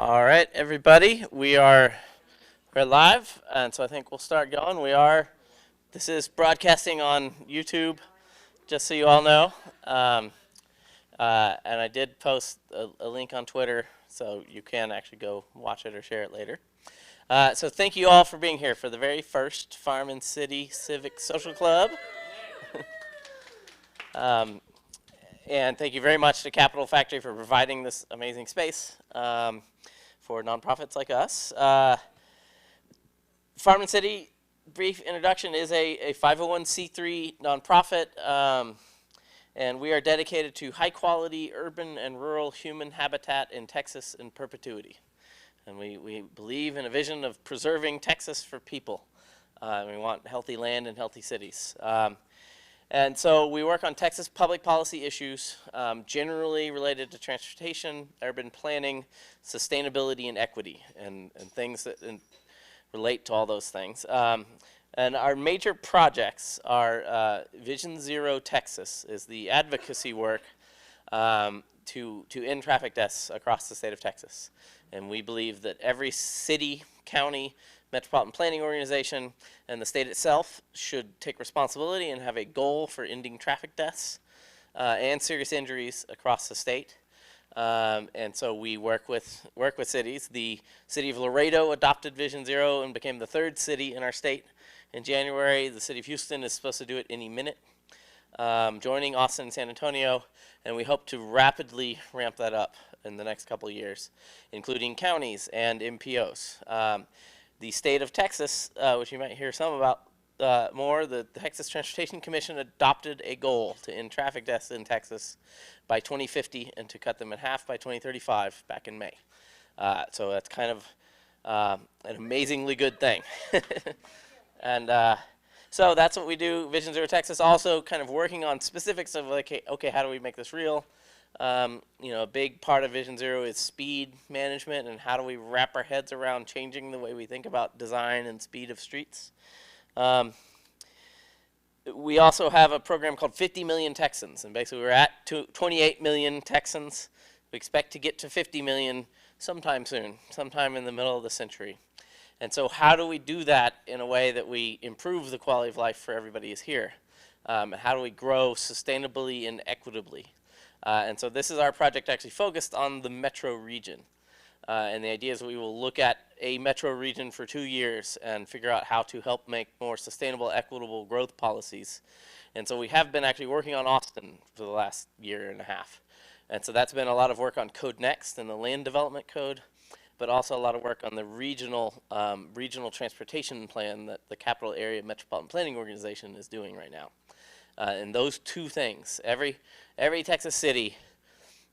All right, everybody, we're live, and so I think we'll start going. This is broadcasting on YouTube, just so you all know. Um, and I did post a link on Twitter, so you can actually go watch it or share it later. So thank you all for being here for the very first Farm and City Civic Social Club. um, and thank you very much to Capital Factory for providing this amazing space for nonprofits like us. Farm and City, brief introduction, is a 501c3 nonprofit, and we are dedicated to high quality urban and rural human habitat in Texas in perpetuity. And we believe in a vision of preserving Texas for people. We want healthy land and healthy cities. And so we work on Texas public policy issues, generally related to transportation, urban planning, sustainability, and equity, and things that relate to all those things. And our major projects are Vision Zero Texas is the advocacy work to end traffic deaths across the state of Texas. And we believe that every city, county, metropolitan planning organization, and the state itself should take responsibility and have a goal for ending traffic deaths and serious injuries across the state. And so we work with cities. The city of Laredo adopted Vision Zero and became the third city in our state in January. The city of Houston is supposed to do it any minute, joining Austin and San Antonio, and we hope to rapidly ramp that up in the next couple of years, including counties and MPOs. The state of Texas, which you might hear some about more, the Texas Transportation Commission adopted a goal to end traffic deaths in Texas by 2050 and to cut them in half by 2035 back in May. So that's kind of an amazingly good thing. And so that's what we do. Vision Zero Texas also kind of working on specifics of like, okay, how do we make this real? A big part of Vision Zero is speed management and how do we wrap our heads around changing the way we think about design and speed of streets. We also have a program called 50 Million Texans, and basically we're at 28 million Texans. We expect to get to 50 million sometime soon, sometime in the middle of the century. And so how do we do that in a way that we improve the quality of life for everybody who's here? How do we grow sustainably and equitably? And so this is our project actually focused on the metro region. And the idea is we will look at a metro region for 2 years and figure out how to help make more sustainable, equitable growth policies. And so we have been actually working on Austin for the last year and a half. And so that's been a lot of work on Code Next and the land development code, but also a lot of work on the regional transportation plan that the Capital Area Metropolitan Planning Organization is doing right now. And those two things, every Texas city,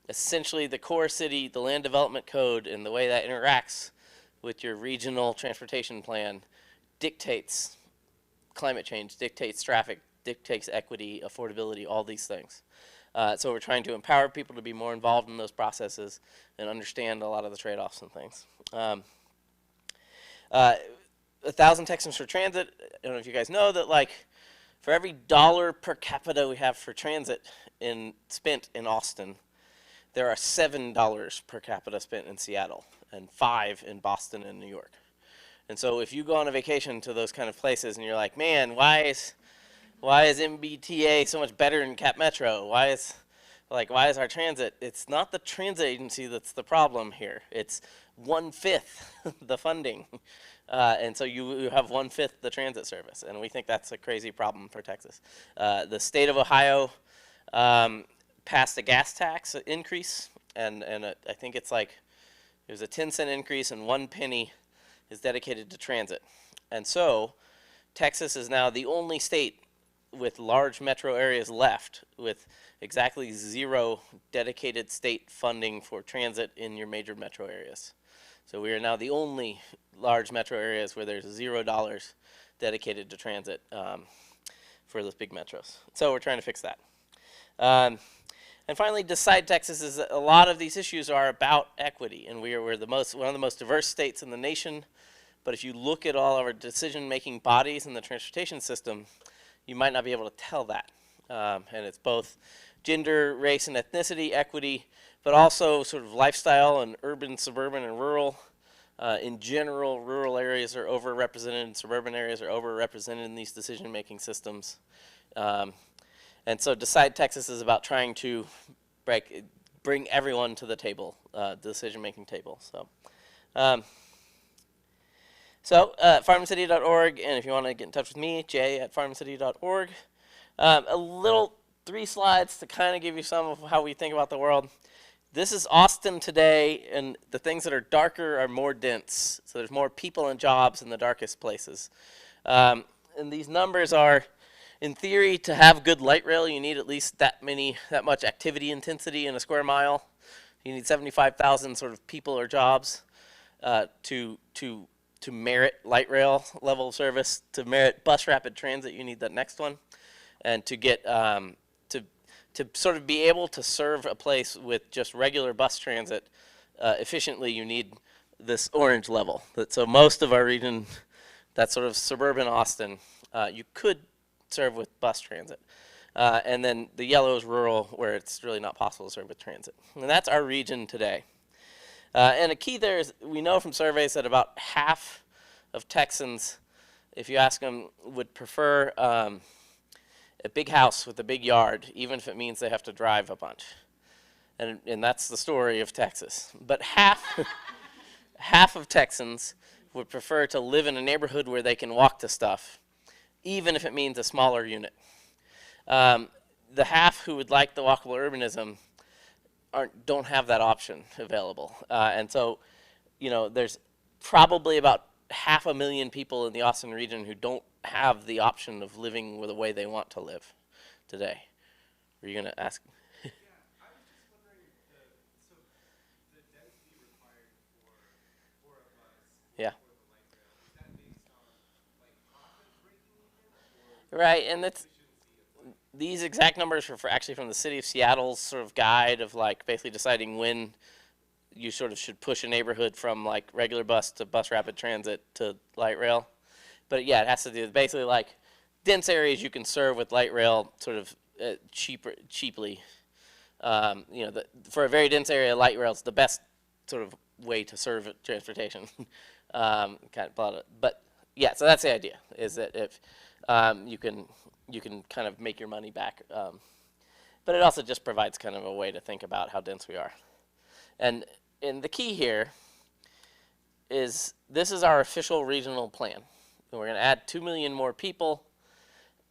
essentially the core city, the land development code, and the way that interacts with your regional transportation plan dictates climate change, dictates traffic, dictates equity, affordability, all these things. So we're trying to empower people to be more involved in those processes and understand a lot of the trade-offs and things. 1,000 Texans for transit. I don't know if you guys know that, like, for every dollar per capita we have for transit spent in Austin, there are $7 per capita spent in Seattle and $5 in Boston and New York. And so if you go on a vacation to those kind of places and you're like, man, why is MBTA so much better than Cap Metro? Why is our transit? It's not the transit agency that's the problem here. It's 1/5 the funding. And so you have 1/5 the transit service. And we think that's a crazy problem for Texas. The state of Ohio passed a gas tax increase, and I think it's like there's a 10-cent increase and 1 penny is dedicated to transit. And so Texas is now the only state with large metro areas left with exactly 0 dedicated state funding for transit in your major metro areas. So we are now the only large metro areas where there's $0 dedicated to transit for those big metros. So we're trying to fix that. And finally, Decide Texas is that a lot of these issues are about equity, and we're one of the most diverse states in the nation. But if you look at all of our decision-making bodies in the transportation system, you might not be able to tell that. And it's both gender, race, and ethnicity equity, but also sort of lifestyle and urban, suburban, and rural. In general, rural areas are overrepresented and suburban areas are overrepresented in these decision-making systems. And so Decide Texas is about trying to bring everyone to the table, the decision-making table. Farmcity.org, and if you want to get in touch with me, jay@farmcity.org. A little 3 slides to kind of give you some of how we think about the world. This is Austin today, and the things that are darker are more dense. So there's more people and jobs in the darkest places. And these numbers are, in theory, to have good light rail, you need at least that much activity intensity in a square mile. You need 75,000 sort of people or jobs to merit light rail level of service. To merit bus rapid transit, you need that next one. And to get to sort of be able to serve a place with just regular bus transit efficiently, you need this orange level. So most of our region, that's sort of suburban Austin, you could serve with bus transit. And then the yellow is rural, where it's really not possible to serve with transit. And that's our region today. And a key there is we know from surveys that about half of Texans, if you ask them, would prefer a big house with a big yard, even if it means they have to drive a bunch. And that's the story of Texas. But half of Texans would prefer to live in a neighborhood where they can walk to stuff, even if it means a smaller unit. The half who would like the walkable urbanism don't have that option available. And so, there's probably about 500,000 people in the Austin region who don't have the option of living with the way they want to live today. Were you going to ask? Yeah, I was just wondering, so the density required for a bus Yeah. for the light rail, is that based on like profit breaking even, or Right, and it's efficiency of these exact numbers are actually from the city of Seattle's sort of guide of like basically deciding when you sort of should push a neighborhood from like regular bus to bus rapid transit to light rail. But yeah, it has to do with basically like dense areas you can serve with light rail sort of cheaply. For a very dense area, light rail is the best sort of way to serve transportation. But yeah, so that's the idea, is that if you can kind of make your money back. But it also just provides kind of a way to think about how dense we are. And the key here is this is our official regional plan. And we're going to add 2 million more people,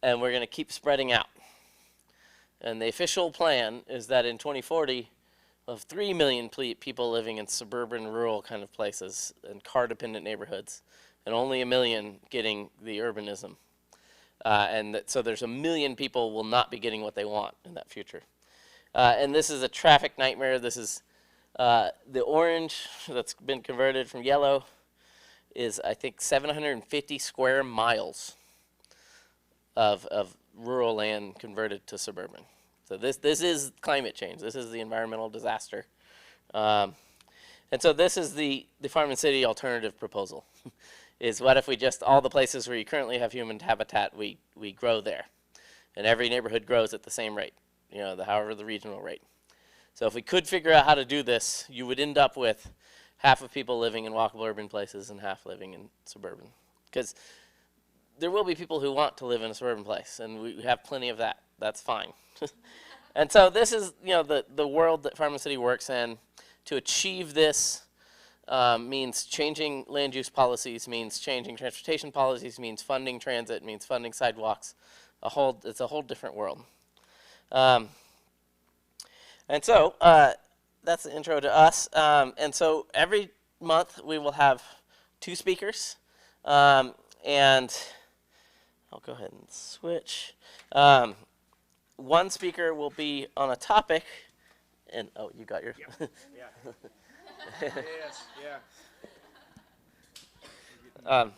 and we're going to keep spreading out. And the official plan is that in 2040, we'll have 3 million people living in suburban, rural kind of places and car-dependent neighborhoods, and only 1 million getting the urbanism. So there's 1 million people will not be getting what they want in that future. And this is a traffic nightmare. This is the orange that's been converted from yellow is, I think, 750 square miles of rural land converted to suburban. So this is climate change. This is the environmental disaster. And so this is the Farm and City alternative proposal. Is what if we just, all the places where you currently have human habitat, we grow there. And every neighborhood grows at the same rate, however the regional rate. So if we could figure out how to do this, you would end up with half of people living in walkable urban places and half living in suburban. Because there will be people who want to live in a suburban place, and we have plenty of that. That's fine. And so this is, the world that Farm and City works in. To achieve this means changing land use policies, means changing transportation policies, means funding transit, means funding sidewalks. It's a whole different world. And so that's the intro to us. And so every month we will have 2 speakers. And I'll go ahead and switch. One speaker will be on a topic. And oh, you got your. Yeah. Yes. Yeah.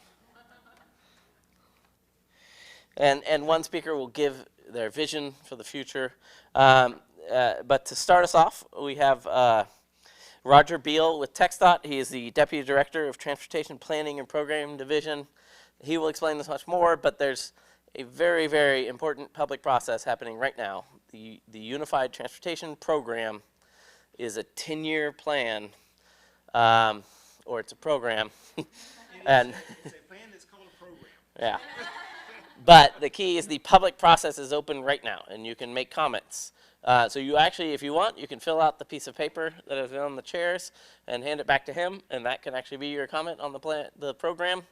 And one speaker will give their vision for the future. But to start us off, we have Roger Beal with TxDOT. He is the Deputy Director of Transportation Planning and Program Division. He will explain this much more, but there's a very, very important public process happening right now. The Unified Transportation Program is a 10-year plan, or it's a program, and It's a plan that's called a program. yeah. But the key is the public process is open right now, and you can make comments. So you actually, if you want, you can fill out the piece of paper that is on the chairs and hand it back to him, and that can actually be your comment on the program,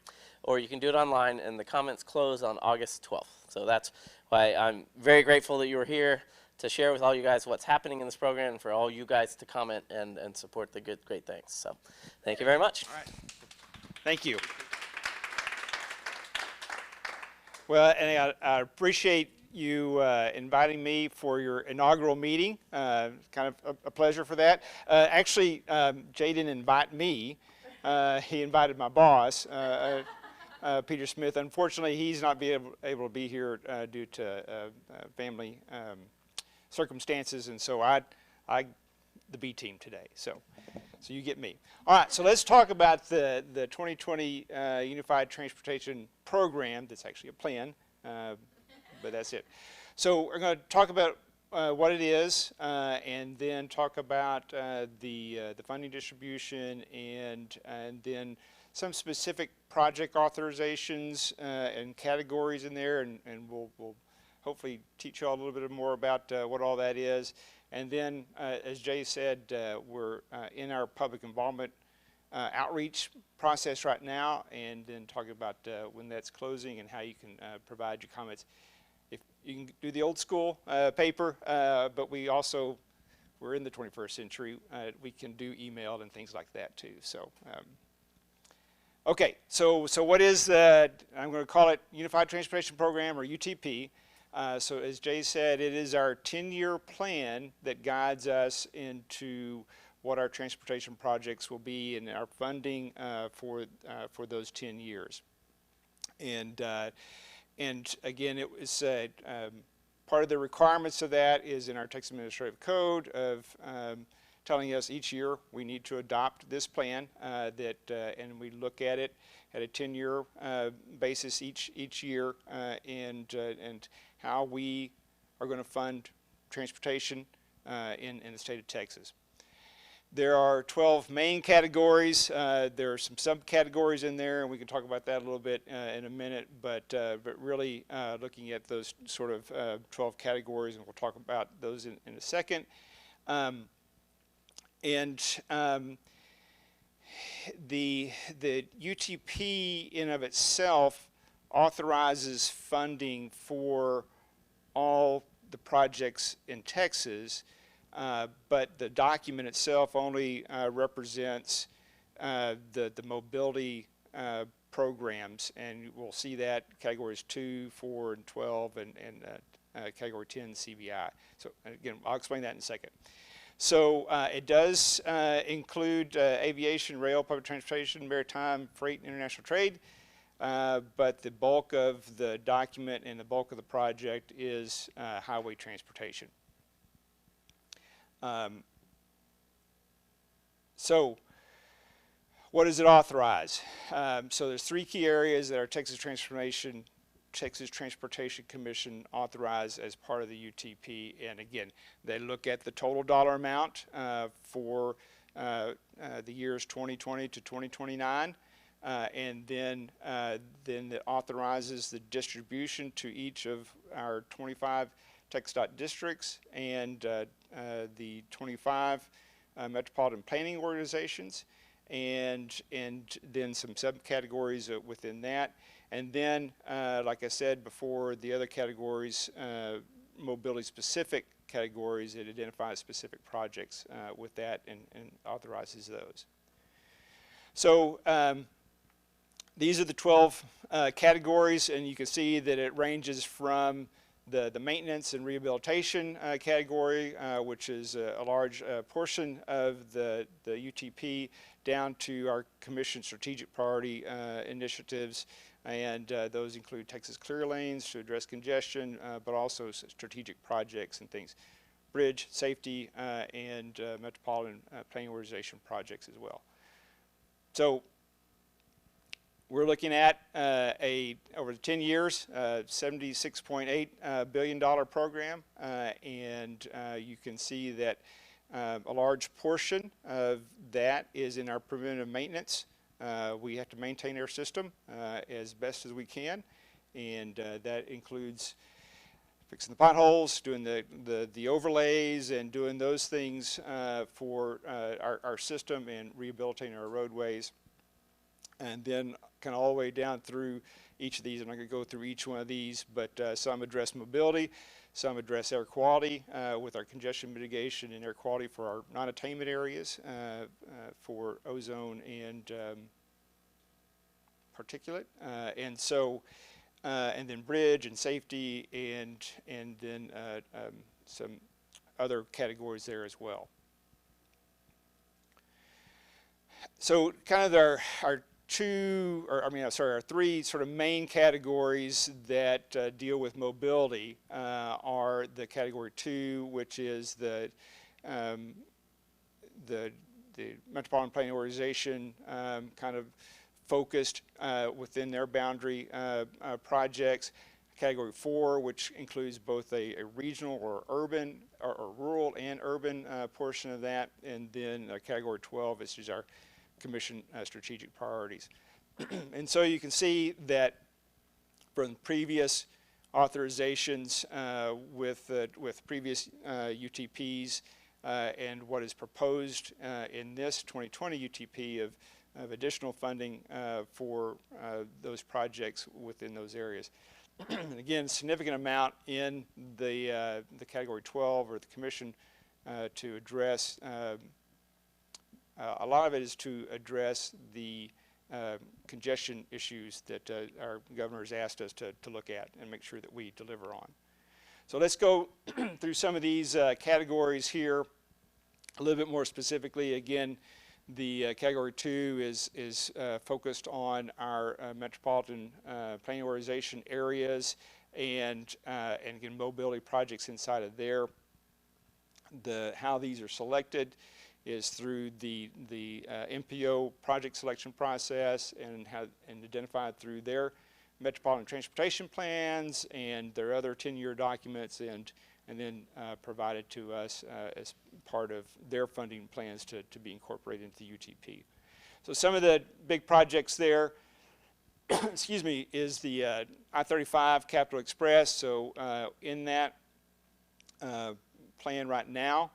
or you can do it online, and the comments close on August 12th. So that's why I'm very grateful that you were here to share with all you guys what's happening in this program, and for all you guys to comment and support the great things. So thank you very much. All right. Thank you. Well, and I appreciate you inviting me for your inaugural meeting. Kind of a pleasure for that. Actually, Jay didn't invite me. He invited my boss, Peter Smith. Unfortunately, he's not able to be here due to family circumstances, and so I the B team today. So you get me. All right, so let's talk about the 2020 Unified Transportation Program. That's actually a plan, but that's it. So we're going to talk about what it is, and then talk about the funding distribution, and then some specific project authorizations and categories in there, and we'll hopefully teach you all a little bit more about what all that is. And then, as Jay said, we're in our public involvement outreach process right now, and then talking about when that's closing and how you can provide your comments. If you can do the old school paper, but we're in the 21st century. We can do email and things like that too. So, okay, so what is the, I'm going to call it Unified Transportation Program, or UTP. So as Jay said, it is our 10-year plan that guides us into what our transportation projects will be and our funding for those 10 years. And again, it was part of the requirements of that is in our Texas Administrative Code of telling us each year we need to adopt this plan and we look at it at a 10-year basis each year, and how we are going to fund transportation in the state of Texas. There are 12 main categories. There are some subcategories in there, and we can talk about that a little bit in a minute, but really looking at those sort of 12 categories, and we'll talk about those in a second. The UTP in of itself authorizes funding for all the projects in Texas, but the document itself only represents the mobility programs, and we'll see that categories 2, 4, and 12, and category 10 CBI. So again, I'll explain that in a second. So it does include aviation, rail, public transportation, maritime, freight, and international trade. But the bulk of the document and the bulk of the project is highway transportation. So what does it authorize? So there's 3 key areas that our Texas Transportation Commission authorized as part of the UTP. And again, they look at the total dollar amount for the years 2020 to 2029. And then it authorizes the distribution to each of our 25 TxDOT districts and the 25 metropolitan planning organizations, and then some subcategories within that. And then, like I said before, the other categories, mobility-specific categories, it identifies specific projects with that and authorizes those. So these are the 12 categories, and you can see that it ranges from the maintenance and rehabilitation category, which is a large portion of the UTP, down to our Commission strategic priority initiatives, and those include Texas Clear Lanes to address congestion, but also strategic projects and things, bridge safety, and metropolitan planning organization projects as well. So we're looking at over 10 years, $76.8 billion program, and you can see that A large portion of that is in our preventive maintenance. We have to maintain our system as best as we can, and that includes fixing the potholes, doing the overlays, and doing those things for our system and rehabilitating our roadways. And then kind of all the way down through each of these. I'm not going to go through each one of these, but some address mobility, some address air quality with our congestion mitigation and air quality for our non-attainment areas for ozone and particulate. And then bridge and safety and then some other categories there as well. So kind of our three sort of main categories that deal with mobility are the category 2, which is the Metropolitan Planning Organization kind of focused within their boundary projects. Category 4, which includes both a regional or urban or rural and urban portion of that, and then category 12, which is our Commission strategic priorities. And so you can see that from previous authorizations with previous UTPs and what is proposed in this 2020 UTP of additional funding for those projects within those areas. And again, significant amount in the category 12 or the Commission to address. A lot of it is to address the congestion issues that our governor has asked us to look at and make sure that we deliver on. So let's go through some of these categories here a little bit more specifically. Again, the category 2 is focused on our metropolitan planning organization areas and again mobility projects inside of there. How these are selected is through the MPO project selection process and identified through their metropolitan transportation plans and their other 10-year documents and then provided to us as part of their funding plans to be incorporated into the UTP. So some of the big projects there, excuse me, is the I-35 Capital Express. So in that plan right now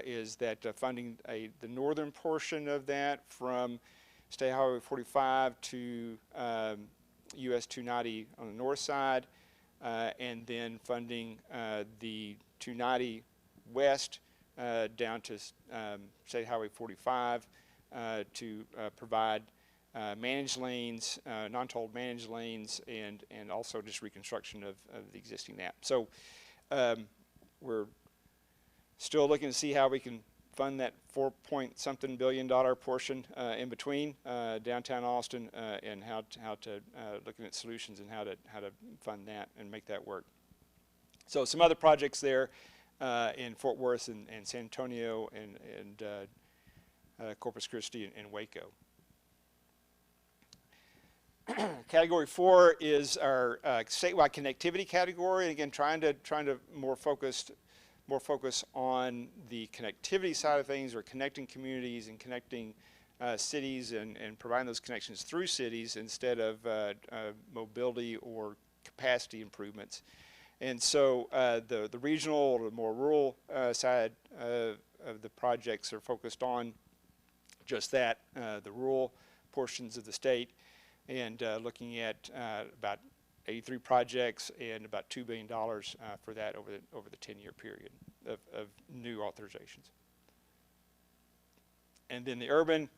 is that funding the northern portion of that from State Highway 45 to US 290 on the north side, and then funding the 290 west down to State Highway 45 to provide managed lanes, non-tolled managed lanes, and also just reconstruction of the existing map. So we're still looking to see how we can fund that $4-point-something billion portion in between downtown Austin and how to looking at solutions and how to fund that and make that work. So some other projects there in Fort Worth and San Antonio and Corpus Christi and Waco. Category 4 is our statewide connectivity category. And again, trying to more focus on the connectivity side of things, or connecting communities and connecting cities and providing those connections through cities instead of mobility or capacity improvements. And so the regional or the more rural side of the projects are focused on just that, the rural portions of the state, and looking at about 83 projects and about $2 billion for that over the 10-year period of new authorizations. And then the urban,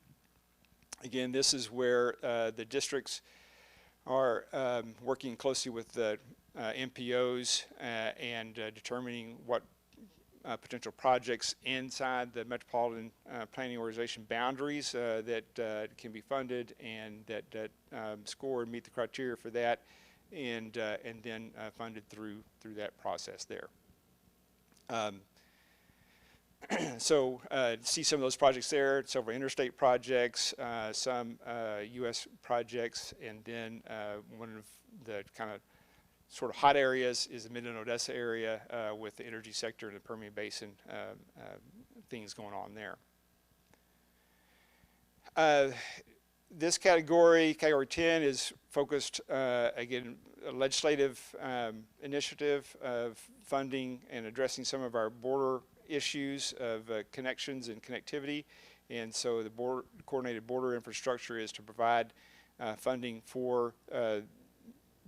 again, this is where the districts are working closely with the MPOs and determining what potential projects inside the Metropolitan Planning Organization boundaries that can be funded and that score and meet the criteria for that, and then funded through that process there. So see some of those projects there, several interstate projects, some U.S. projects, and then one of the kind of sort of hot areas is the Midland-Odessa area with the energy sector in the Permian Basin, things going on there. This category 10, is focused, again, a legislative initiative of funding and addressing some of our border issues of connections and connectivity. And so the coordinated border infrastructure is to provide funding for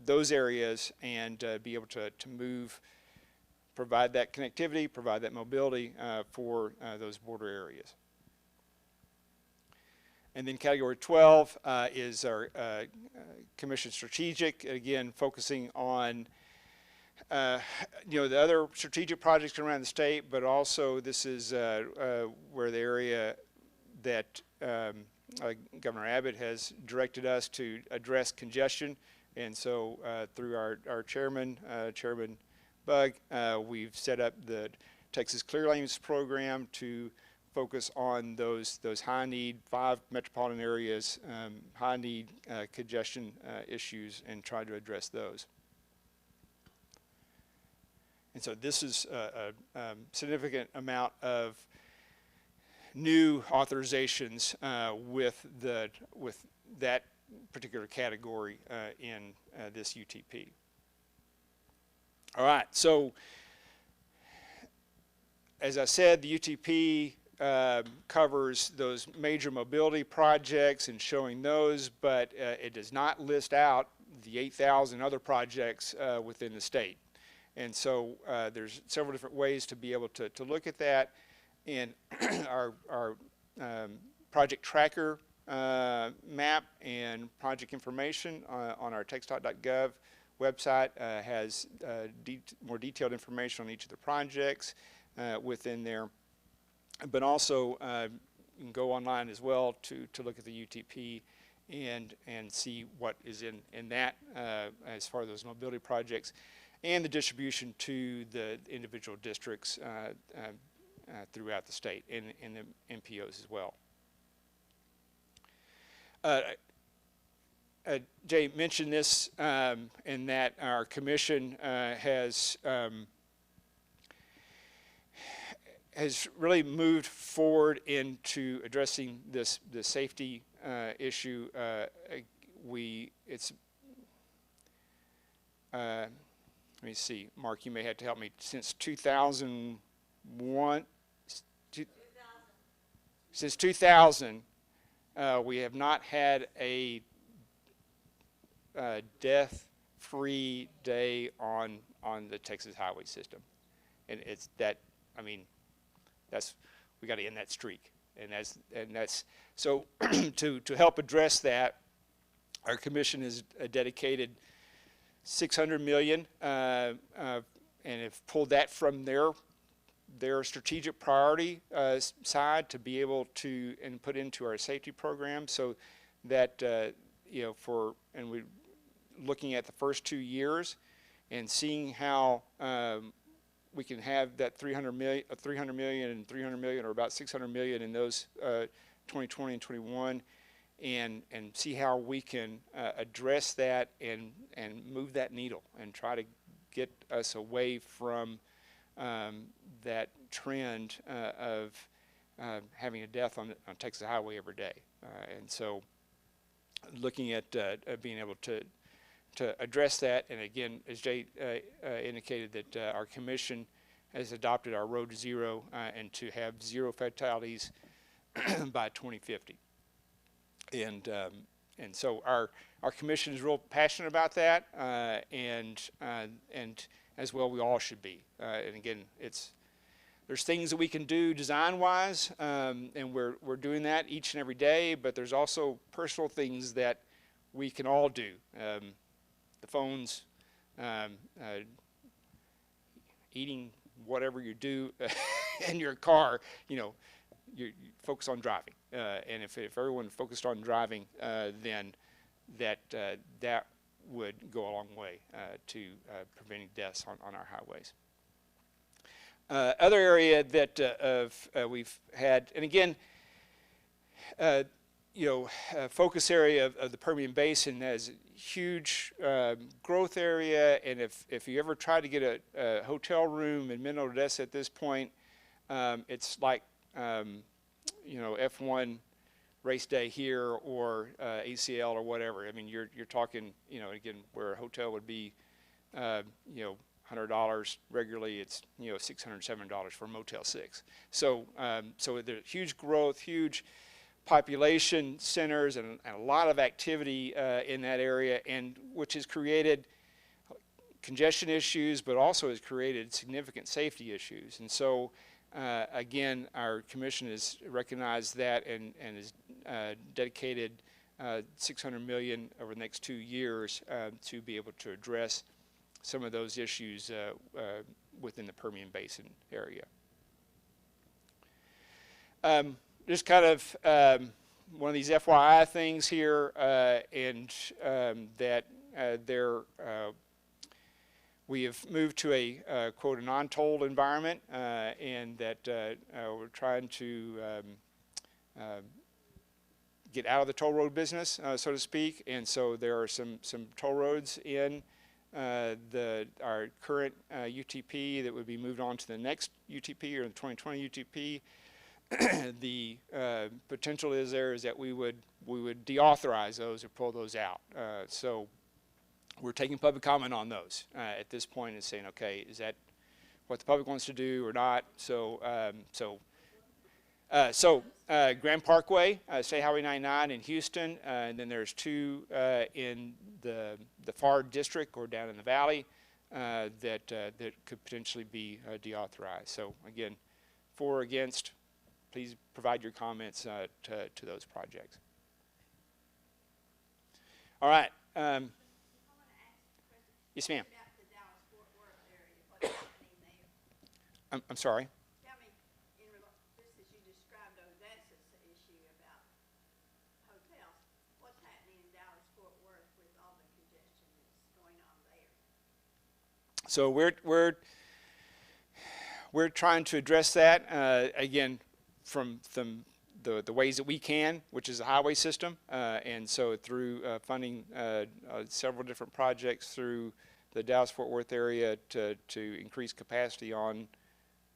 those areas and be able to provide that connectivity, provide that mobility for those border areas. And then category 12 is our Commission Strategic, again focusing on the other strategic projects around the state, but also this is where the area that Governor Abbott has directed us to address congestion. And so through our chairman, Chairman Bug, we've set up the Texas Clear Lanes program to focus on those high need 5 metropolitan areas, high need congestion issues, and try to address those. And so this is a significant amount of new authorizations with that particular category in this UTP. All right, so as I said, the UTP covers those major mobility projects and showing those, but it does not list out the 8,000 other projects within the state. And so there's several different ways to be able to look at that. And our project tracker map and project information on our texdot.gov website has more detailed information on each of the projects within there. But also you can go online as well to look at the UTP and see what is in that as far as those mobility projects and the distribution to the individual districts throughout the state and the MPOs as well. Jay mentioned this in that our commission has really moved forward into addressing the safety issue. Let me see, Mark, you may have to help me. Since 2001, since 2000, we have not had a death-free day on the Texas highway system, and it's that. I mean, we got to end that streak, and that's so. to help address that, our commission has dedicated $600 million, and have pulled that from their strategic priority side to be able to and put into our safety program, so that and we're looking at the first 2 years and seeing how we can have that 300 million and 300 million, or about 600 million in those 2020 and 21, and see how we can address that and move that needle and try to get us away from that trend of having a death on Texas highway every day. And so looking at being able to address that, and again, as Jay indicated, that our commission has adopted our Road to Zero and to have 0 fatalities by 2050. And so our commission is real passionate about that, and as well we all should be. And again, there's things that we can do design-wise, and we're doing that each and every day. But there's also personal things that we can all do. The phones, eating whatever you do in your car, you focus on driving. And if everyone focused on driving, then that would go a long way to preventing deaths on our highways. Other area that we've had, and again, focus area of the Permian Basin as a huge growth area, and if you ever try to get a hotel room in Midland, Odessa at this point, it's like F1 race day here or ACL or whatever. I mean, you're talking, again, where a hotel would be, $100 regularly, it's $607 for Motel 6. So there's huge growth, huge population centers, and a lot of activity in that area, and which has created congestion issues, but also has created significant safety issues. And so, again, our commission has recognized that and has dedicated $600 million over the next 2 years to be able to address some of those issues within the Permian Basin area. Just kind of one of these FYI things here, and that we have moved to a quote, a non-tolled environment, and that we're trying to get out of the toll road business, so to speak. And so there are some toll roads in our current UTP that would be moved on to the next UTP, or the 2020 UTP. The potential is that we would deauthorize those or pull those out. So we're taking public comment on those at this point and saying, okay, is that what the public wants to do or not? So Grand Parkway, State Highway 99 in Houston, and then there's 2 in the FAR district or down in the valley that could potentially be deauthorized. So again, for or against, please provide your comments to those projects. All right. Yes, ma'am. I'm sorry. Tell me, just as you described Odessa's issue about hotels, what's happening in Dallas-Fort Worth with all the congestion that's going on there? So we're trying to address that again from the ways that we can, which is the highway system, and so through funding several different projects through the Dallas-Fort Worth area to increase capacity on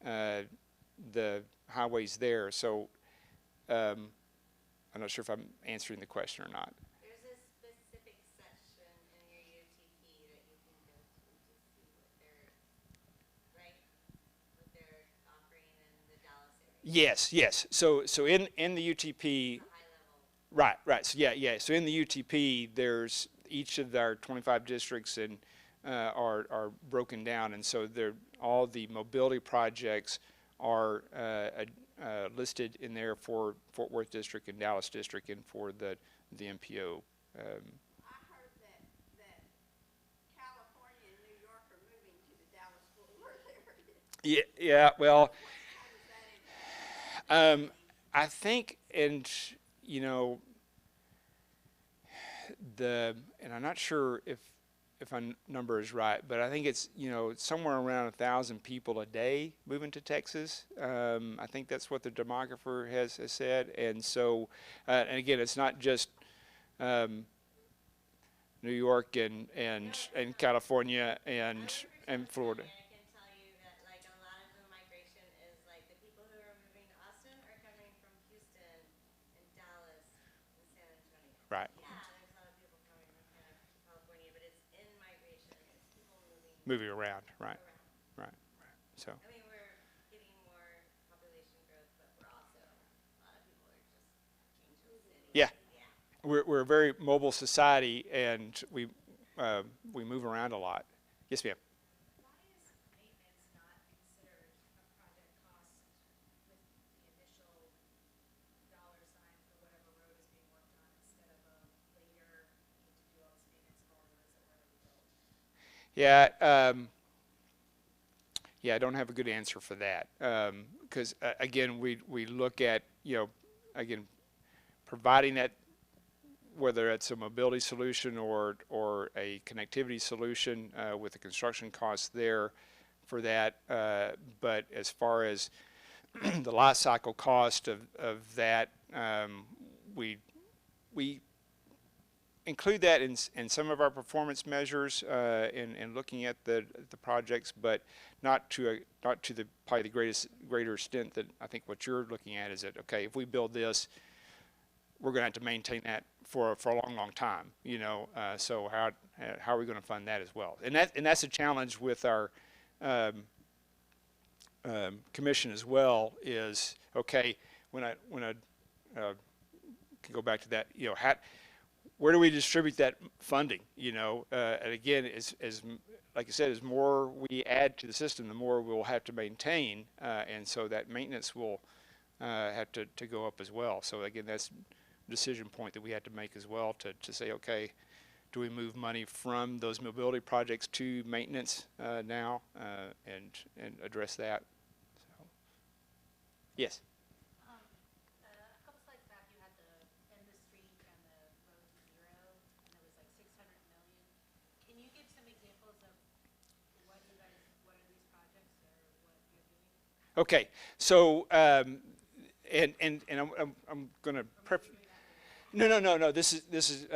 the highways there. So I'm not sure if I'm answering the question or not. There's a specific section in your UTP that you can go to see what they're offering in the Dallas area. Yes. So in the UTP, right. So yeah. So in the UTP, there's each of our 25 districts and are broken down, and so all the mobility projects are listed in there for Fort Worth District and Dallas District, and for the MPO. I heard that California and New York are moving to the Dallas-Fort Worth area. Yeah. Well, How does that impact? I think, and and I'm not sure if my number is right, but I think it's somewhere around 1,000 people a day moving to Texas. I think that's what the demographer has said, and so and again, it's not just New York and California and Florida. I can tell you that like a lot of the migration is like the people who are moving to Austin are coming from Houston and Dallas and San Antonio. Right. Yeah, there's a lot of people coming from kind of California, but it's in migration. It's people Moving around. Right. around. So. I mean, we're getting more population growth, but we're also, a lot of people are just changing the city. Yeah. Yeah. We're a very mobile society, and we move around a lot. Yes, ma'am. Why is maintenance not considered a project cost with the initial dollar sign for whatever road is being worked on, instead of a later need to do all this maintenance of all the roads that were already built? Yeah, I don't have a good answer for that, because again, we look at again, providing that, whether it's a mobility solution or a connectivity solution with the construction costs there for that. But as far as the life cycle cost of that, we include that in some of our performance measures in looking at the projects, but not to the probably the greater extent that I think what you're looking at is that, okay, if we build this, we're going to have to maintain that for a long time, you know. So how are we going to fund that as well? And that's a challenge with our commission as well. Is okay when I can go back to that, you know, where do we distribute that funding? You know, and again, as like I said, as more we add to the system, the more we'll have to maintain, and so that maintenance will have to go up as well. So again, that's a decision point that we had to make as well to say, okay, do we move money from those mobility projects to maintenance now and address that? So, yes. A couple slides back, you had the end the street and the road to zero, and there was like 600 million. Can you give some examples of what are these projects or what you're doing? Okay, so I'm going to no. This is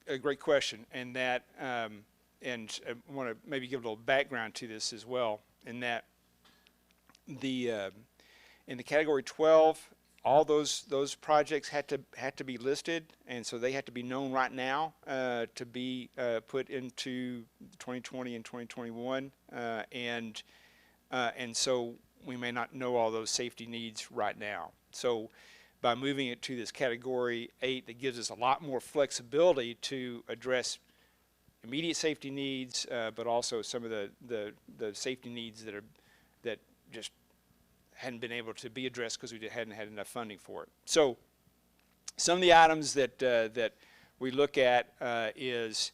a great question, and that and I want to maybe give a little background to this as well. In that the in the category 12, all those projects had to be listed, and so they had to be known right now to be put into 2020 and 2021, and so we may not know all those safety needs right now. So by moving it to this category 8, that gives us a lot more flexibility to address immediate safety needs, but also some of the safety needs that just hadn't been able to be addressed because we hadn't had enough funding for it. So some of the items that we look at is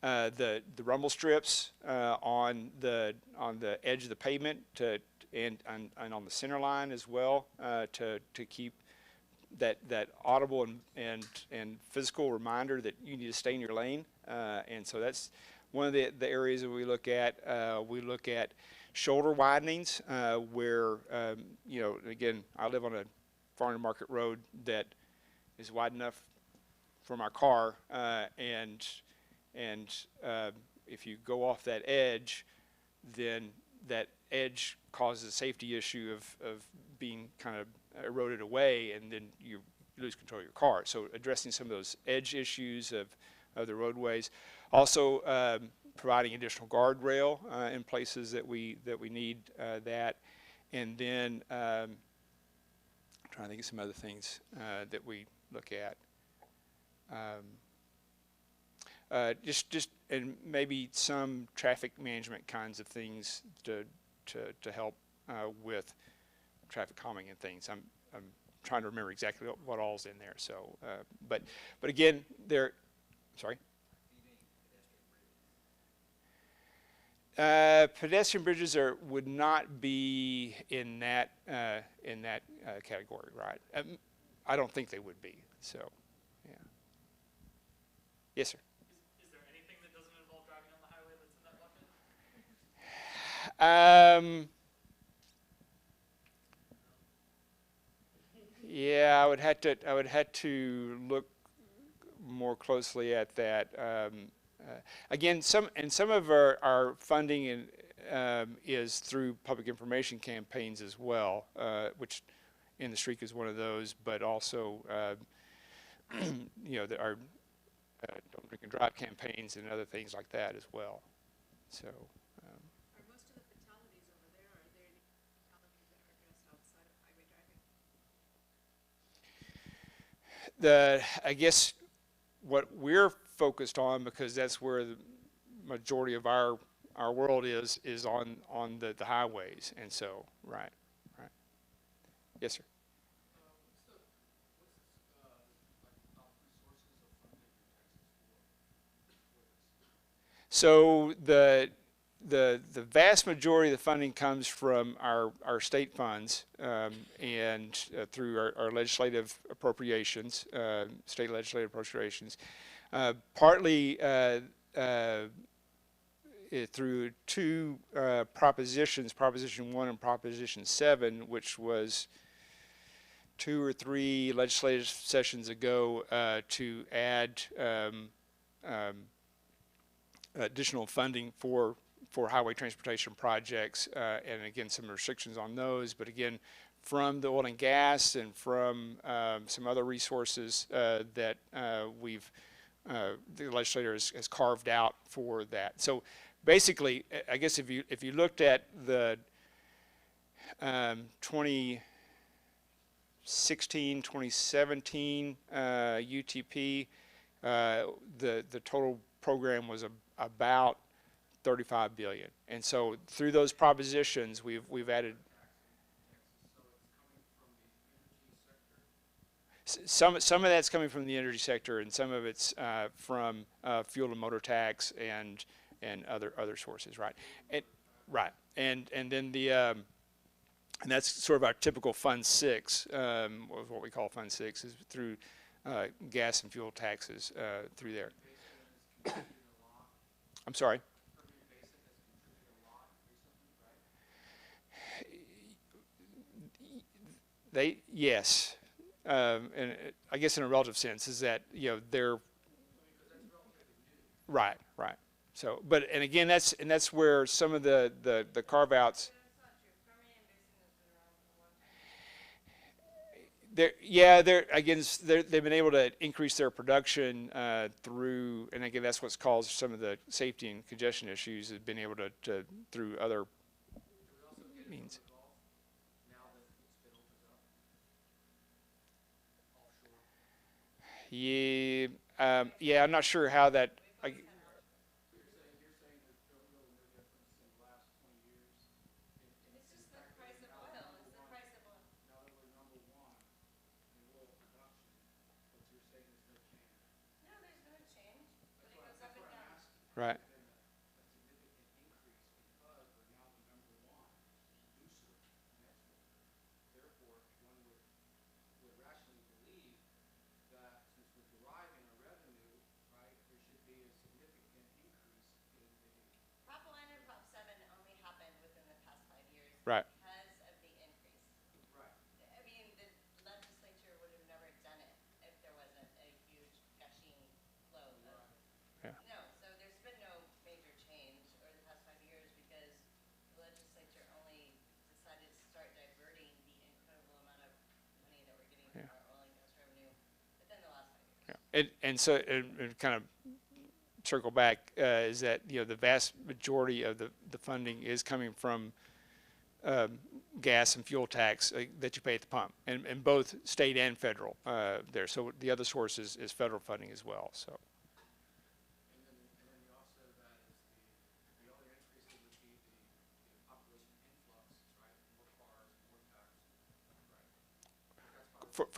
the rumble strips on the edge of the pavement and on the center line as well, to keep that audible and physical reminder that you need to stay in your lane, and so that's one of the areas that we look at. We look at shoulder widenings where you know, again, I live on a farm to market road that is wide enough for my car, and if you go off that edge, then that edge causes a safety issue of being kind of eroded away, and then you lose control of your car. So addressing some of those edge issues of the roadways. Also providing additional guardrail in places that we need that. And then I'm trying to think of some other things that we look at. Just and maybe some traffic management kinds of things to help with traffic calming and things. I'm trying to remember exactly what all's in there. So, but again, sorry. Pedestrian bridges would not be in that category, right? I don't think they would be. So, yeah. Yes, sir. Is there anything that doesn't involve driving on the highway that's in that bucket? Yeah, I would have to look more closely at that. Again, some of our funding is through public information campaigns as well, which In the Streak is one of those, but also you know, our Don't Drink and Drive campaigns and other things like that as well. So. Are most of the fatalities over there, are there any fatalities that are addressed outside of highway driving? I guess what we're focused on, because that's where the majority of our world is on the highways, and so right. Yes, sir. So the vast majority of the funding comes from our state funds and through our legislative appropriations, state legislative appropriations, partly through two propositions, Proposition 1 and Proposition 7, which was 2 or 3 legislative sessions ago to add additional funding for highway transportation projects, and again, some restrictions on those, but again, from the oil and gas and from some other resources that the legislature has carved out for that. So basically, I guess if you looked at the 2016, 2017 UTP, the total program was about 35 billion, and so through those propositions, we've added. Some of that's coming from the energy sector, and some of it's from fuel and motor tax and other sources, right? And then the and that's sort of our typical Fund 6, what we call Fund 6, is through gas and fuel taxes through there. I'm sorry. Yes. And I guess in a relative sense is that, they're right. So, and again, that's where some of the carve outs. They've been able to increase their production through, and again, that's what's caused some of the safety and congestion issues. Has been able to through other means. Yeah, I'm not sure how that. Right. Prop 1 and Prop 7 only happened within the past 5 years Right. because of the increase. Right. I mean, the legislature would have never done it if there wasn't a huge gushing flow of. Yeah. No, so there's been no major change over the past 5 years because the legislature only decided to start diverting the incredible amount of money that we're getting from our oil and gas revenue within the last 5 years. Yeah. And so it kind of circle back is that the vast majority of the funding is coming from gas and fuel tax that you pay at the pump, and both state and federal there. So the other source is federal funding as well. So. And then the offset of that is the other increases would be the population influx, right? More cars, more tax,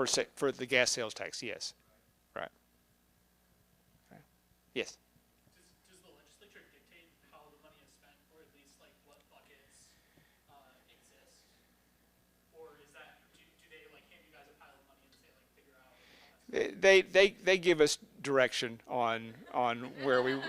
right? For the gas sales tax, yes. Right. Okay. Yes. Does the legislature dictate how the money is spent, or at least like what buckets exist? Or is that, do they like hand you guys a pile of money and say like figure out how that's They give us direction on where we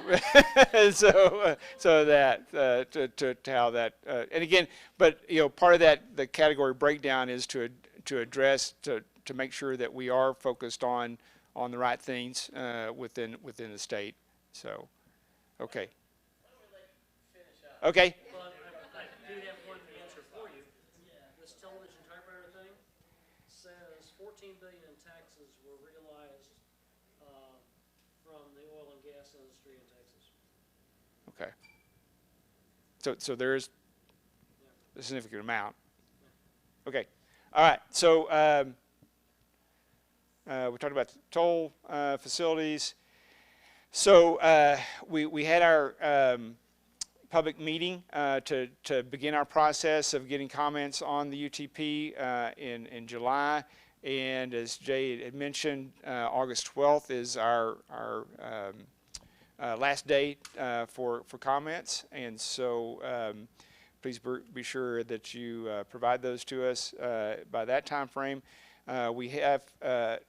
so that to how that and again, but part of that, the category breakdown is to address to make sure that we are focused on the right things within the state. So, okay. Okay. Well, I do have one answer for you. This television typewriter thing says 14 billion in taxes were realized from the oil and gas industry in Texas. Okay. So there is a significant amount. Okay. All right. So we talked about the toll facilities. So we had our public meeting to begin our process of getting comments on the UTP in July. And as Jay had mentioned, August 12th is our last date for comments. And so please be sure that you provide those to us by that time frame. We have a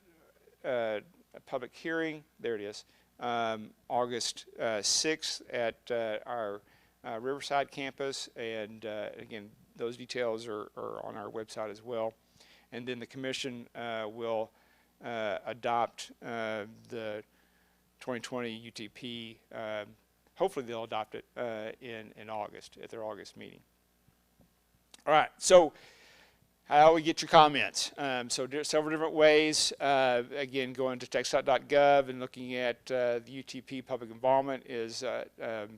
public hearing, there it is, August 6th at our Riverside campus. And again, those details are on our website as well. and then the commission will adopt the 2020 UTP. Hopefully they'll adopt it in August, at their August meeting. All right, so how do we get your comments? So several different ways. Again, going to texdot.gov and looking at the UTP public involvement is to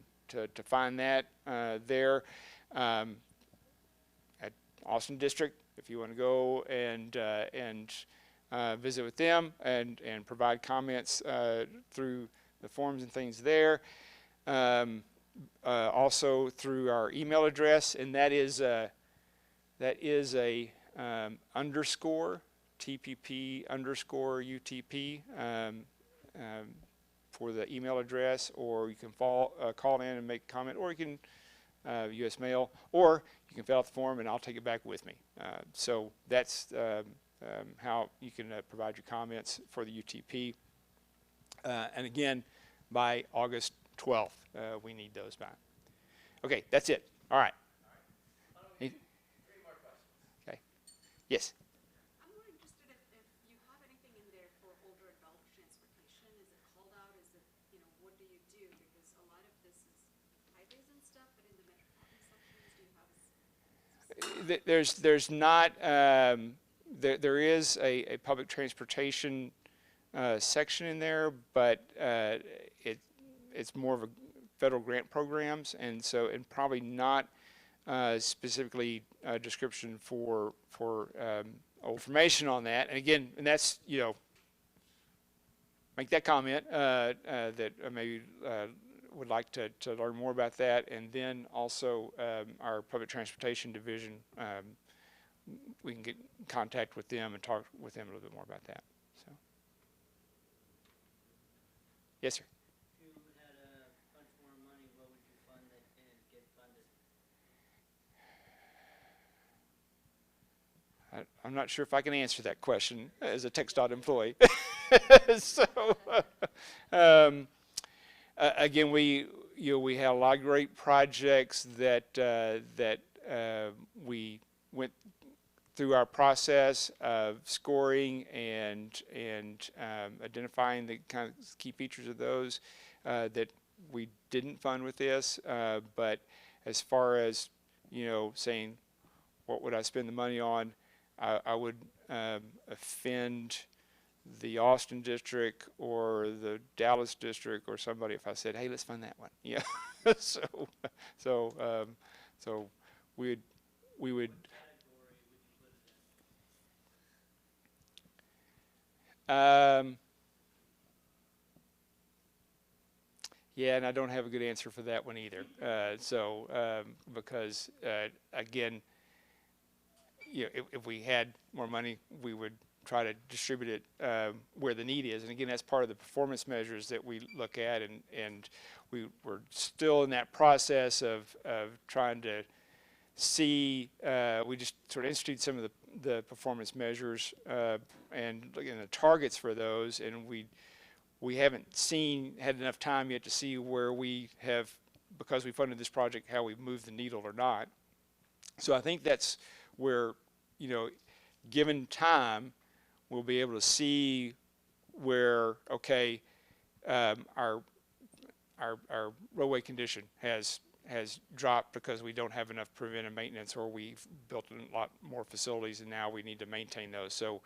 find that there. At Austin District, if you want to go and visit with them and provide comments through the forms and things there. Also through our email address, and that is a underscore TPP underscore UTP for the email address, or you can call in and make a comment, or you can U.S. mail, or you can fill out the form and I'll take it back with me. So that's how you can provide your comments for the UTP. And again, by August 12th, we need those back. Okay, that's it. All right. Three more questions. Okay. Yes. I'm more interested if you have anything in there for older adult transportation. Is it called out? Is it, what do you do? Because a lot of this is highways and stuff, but in the metropolitan sections, do you have There's not, there is a public transportation section in there, but it's more of a federal grant programs, and so, and probably not specifically a description for information on that. And again, and that's, make that comment that maybe would like to learn more about that. And then also our public transportation division, we can get in contact with them and talk with them a little bit more about that. So, yes, sir. If you had a bunch more money, what would you fund that didn't get funded? I'm not sure if I can answer that question as a TxDOT employee. So, again, we had a lot of great projects that we went through our process of scoring and identifying the kind of key features of those that we didn't fund with this. But as far as saying what would I spend the money on, I would offend the Austin district or the Dallas district or somebody if I said, hey, let's fund that one. Yeah. so we would. Yeah, and I don't have a good answer for that one either. Because again, if we had more money, we would try to distribute it where the need is. And again, that's part of the performance measures that we look at, and we're still in that process of trying to see. We just sort of instituted some of the performance measures and looking at the targets for those, and we haven't had enough time yet to see where we have, because we funded this project, how we've moved the needle or not. So I think that's where, given time, we'll be able to see where, okay, our roadway condition has dropped because we don't have enough preventive maintenance, or we've built a lot more facilities and now we need to maintain those. So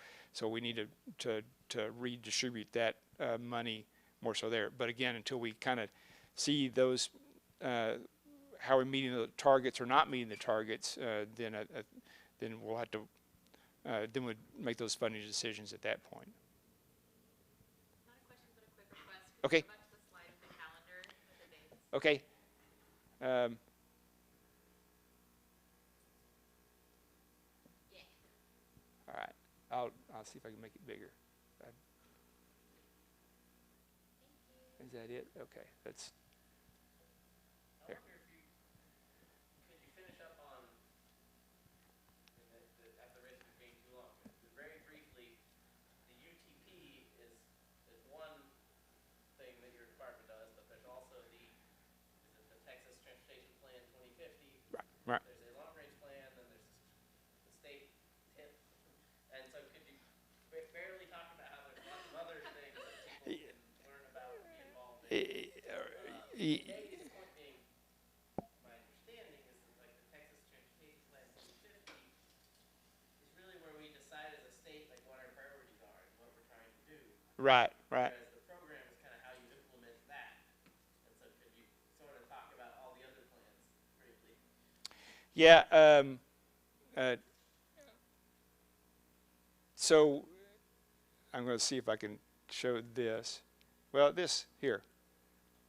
we need to redistribute that money more so there. But again, until we kind of see those, how we're meeting the targets or not meeting the targets, then we'll have to, then we'd make those funding decisions at that point. Not a question, but a quick request. Okay. Could you go back to the slide of the calendar with the dates? Okay. Yeah. All right. I'll see if I can make it bigger. Is that it? Okay. That's. I wonder if could you finish up on, at the risk of being too long, very briefly, the UTP is one thing that your department does, but there's also the Texas Transportation Plan 2050. Right. There's a long-range plan, then there's the state TIP. And Y- My understanding is that like the Texas Transportation Plan 2050 is really where we decide as a state like what our priorities are and what we're trying to do. Right, right. Whereas the program is kind of how you implement that. And so could you sort of talk about all the other plans briefly? Yeah. Uh, so I'm going to see if I can show this. Well, this here,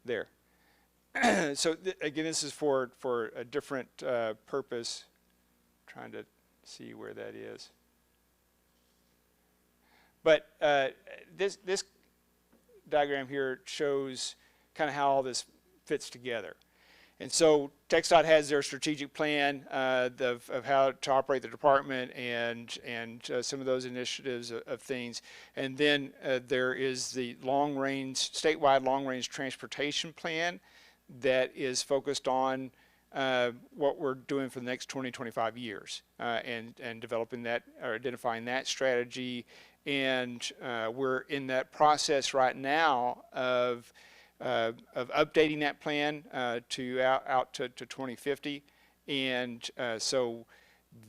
there. So again, this is for a different purpose. Trying to see where that is. But this diagram here shows kind of how all this fits together. And so TxDOT has their strategic plan of how to operate the department and some of those initiatives of things. And then there is the statewide long-range transportation plan that is focused on what we're doing for the next 20, 25 years and developing that or identifying that strategy. And we're in that process right now of updating that plan to out to 2050. And so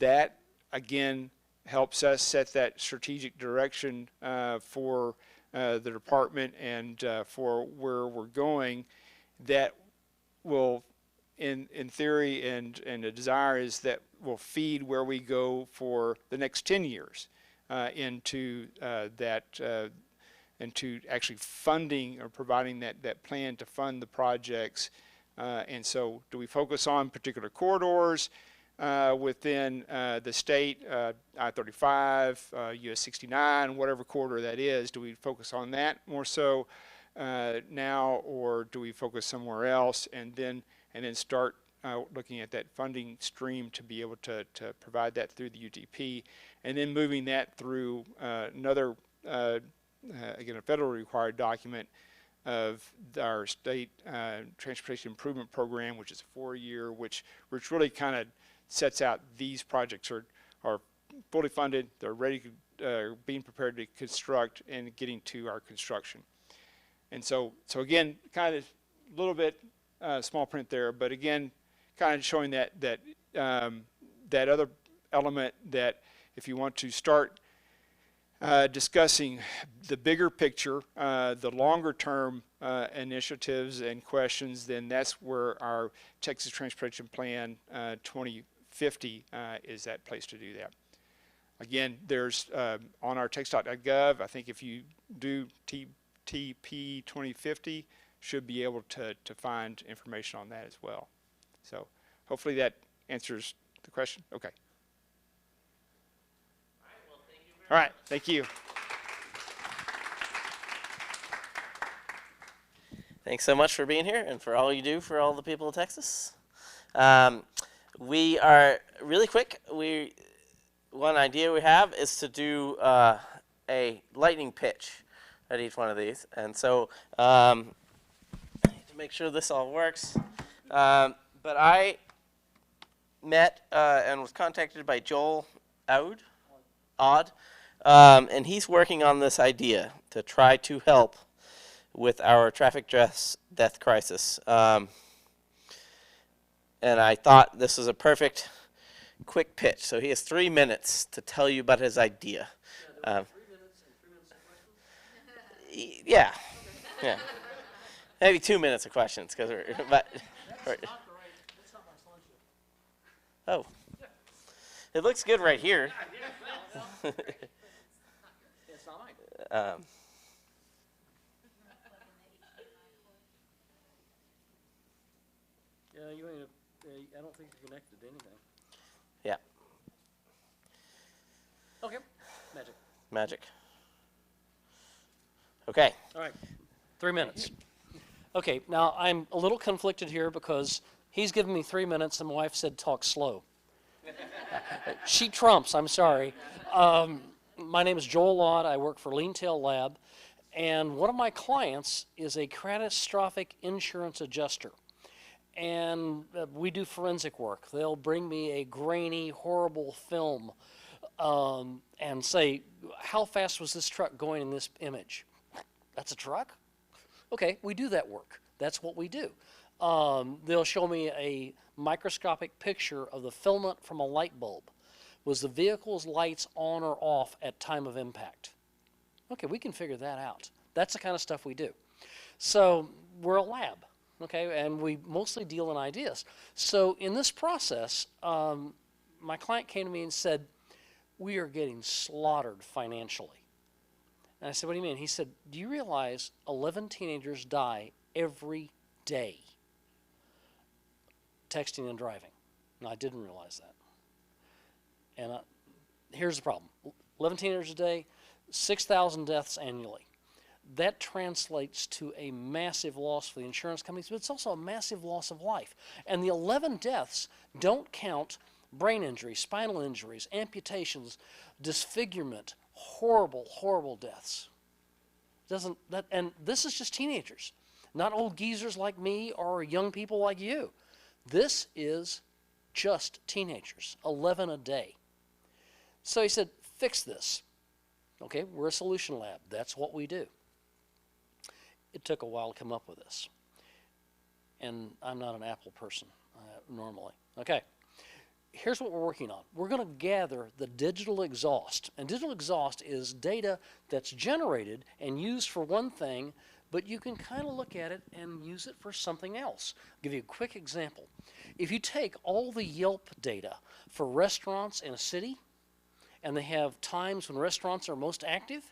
that, again, helps us set that strategic direction for the department and for where we're going. That will, in theory, and the desire is that will feed where we go for the next 10 years into that into actually funding or providing that plan to fund the projects. And so do we focus on particular corridors within the state, I-35, US 69, whatever corridor that is? Do we focus on that more so now, or do we focus somewhere else and then start looking at that funding stream to be able to provide that through the UTP, and then moving that through another again, a federally required document of our state transportation improvement program, which is a 4-year, which really kind of sets out these projects are fully funded, they're ready, being prepared to construct and getting to our construction. And so again, kind of a little bit small print there, but again, kind of showing that other element that if you want to start discussing the bigger picture, the longer term initiatives and questions, then that's where our Texas Transportation Plan 2050 is that place to do that. Again, there's on our TxDOT.gov, I think if you do TP 2050, should be able to find information on that as well. So hopefully that answers the question. Okay. All right, thank you. Thanks so much for being here and for all you do for all the people of Texas. We are really quick. One idea we have is to do a lightning pitch at each one of these, and so I need to make sure this all works. But I met and was contacted by Joel Odd. And he's working on this idea to try to help with our traffic death crisis. And I thought this was a perfect quick pitch. So he has 3 minutes to tell you about his idea. 3 minutes and 3 minutes of questions? Yeah. Yeah. Maybe 2 minutes of questions, but That's not my slideshow. oh, it looks good right here. It's not mine. Yeah, you ain't. I don't think you're connected to anything. Yeah. Okay. Magic. Magic. Okay. All right. 3 minutes. Okay. Now I'm a little conflicted here because he's given me 3 minutes and my wife said talk slow. She trumps. I'm sorry. My name is Joel Lott. I work for Leantail Lab, and one of my clients is a catastrophic insurance adjuster. And we do forensic work. They'll bring me a grainy, horrible film and say, how fast was this truck going in this image? That's a truck? Okay, we do that work. That's what we do. They'll show me a microscopic picture of the filament from a light bulb. Was the vehicle's lights on or off at time of impact? Okay, we can figure that out. That's the kind of stuff we do. So we're a lab, okay, and we mostly deal in ideas. So in this process, my client came to me and said, we are getting slaughtered financially. And I said, what do you mean? He said, do you realize 11 teenagers die every day texting and driving? No, I didn't realize that. And here's the problem. 11 teenagers a day, 6,000 deaths annually. That translates to a massive loss for the insurance companies, but it's also a massive loss of life. And the 11 deaths don't count brain injuries, spinal injuries, amputations, disfigurement, horrible, horrible deaths. And this is just teenagers, not old geezers like me or young people like you. This is just teenagers, 11 a day. So he said, fix this. Okay, we're a solution lab. That's what we do. It took a while to come up with this. And I'm not an Apple person normally. Okay, here's what we're working on. We're going to gather the digital exhaust. And digital exhaust is data that's generated and used for one thing, but you can kind of look at it and use it for something else. I'll give you a quick example. If you take all the Yelp data for restaurants in a city, and they have times when restaurants are most active,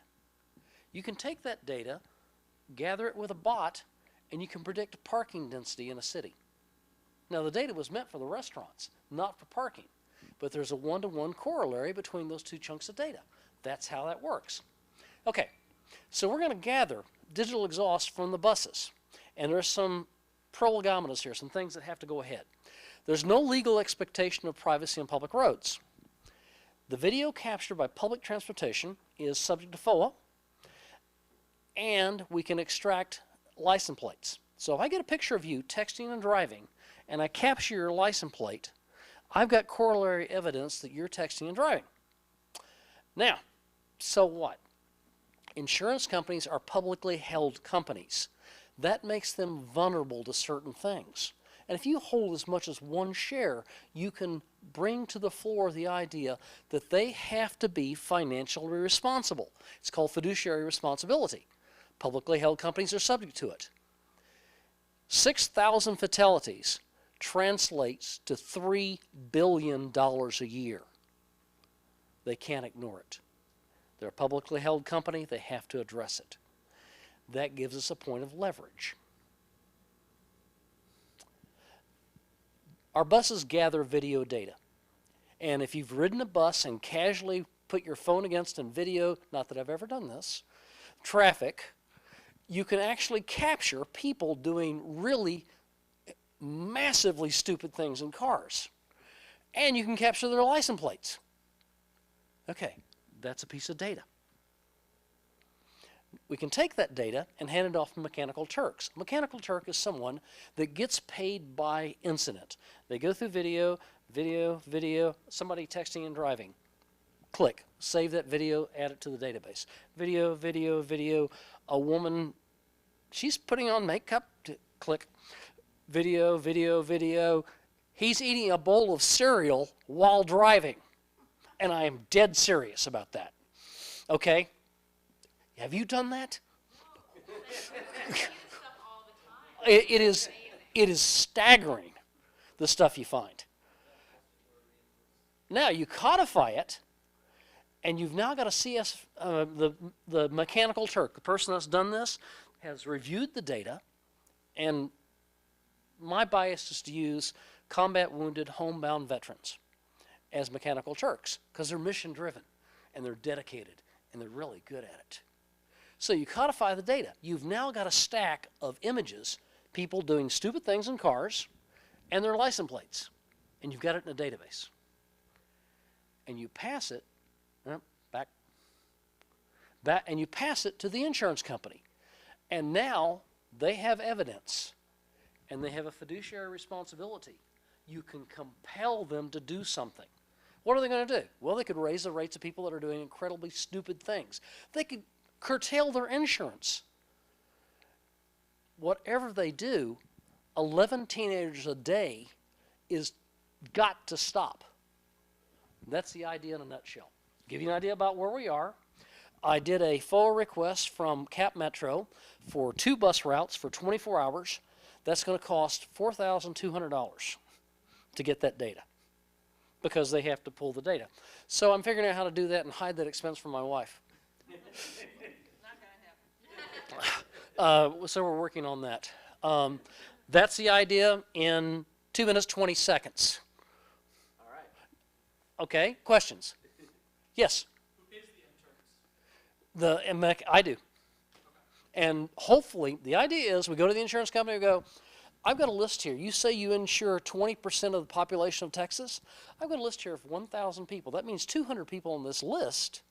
you can take that data, gather it with a bot, and you can predict parking density in a city. Now, the data was meant for the restaurants, not for parking, but there's a one-to-one corollary between those two chunks of data. That's how that works. Okay, so we're going to gather digital exhaust from the buses, and there's some prolegomena here, some things that have to go ahead. There's no legal expectation of privacy on public roads. The video captured by public transportation is subject to FOA, and we can extract license plates. So if I get a picture of you texting and driving, and I capture your license plate, I've got corollary evidence that you're texting and driving. Now, so what? Insurance companies are publicly held companies. That makes them vulnerable to certain things. And if you hold as much as one share, you can bring to the floor the idea that they have to be financially responsible. It's called fiduciary responsibility. Publicly held companies are subject to it. 6,000 fatalities translates to $3 billion a year. They can't ignore it. They're a publicly held company. They have to address it. That gives us a point of leverage. Our buses gather video data. And if you've ridden a bus and casually put your phone against and video, not that I've ever done this, traffic, you can actually capture people doing really massively stupid things in cars. And you can capture their license plates. Okay, that's a piece of data. We can take that data and hand it off to Mechanical Turks. Mechanical Turk is someone that gets paid by incident. They go through video, somebody texting and driving. Click, save that video, add it to the database. Video, a woman, she's putting on makeup, click. Video, he's eating a bowl of cereal while driving. And I am dead serious about that. Okay? Have you done that? It is staggering, the stuff you find. Now you codify it, and you've now got a CS, the Mechanical Turk, the person that's done this, has reviewed the data, and my bias is to use combat wounded homebound veterans as Mechanical Turks, because they're mission driven, and they're dedicated, and they're really good at it. So you codify the data. You've now got a stack of images, people doing stupid things in cars, and their license plates. And you've got it in a database. And you pass it, and you pass it to the insurance company. And now they have evidence, and they have a fiduciary responsibility. You can compel them to do something. What are they going to do? Well, they could raise the rates of people that are doing incredibly stupid things. They could curtail their insurance. whatever they do, 11 teenagers a day is got to stop. That's the idea in a nutshell. Give you an idea about where we are. I did a FOA request from Cap Metro for 2 bus routes for 24 hours. That's going to cost $4,200 to get that data because they have to pull the data. So I'm figuring out how to do that and hide that expense from my wife. So we're working on that. That's the idea in 2 minutes, 20 seconds. All right. Okay, questions? Yes? Who pays the insurance? I do. And hopefully, the idea is we go to the insurance company and go, I've got a list here. You say you insure 20% of the population of Texas. I've got a list here of 1,000 people. That means 200 people on this list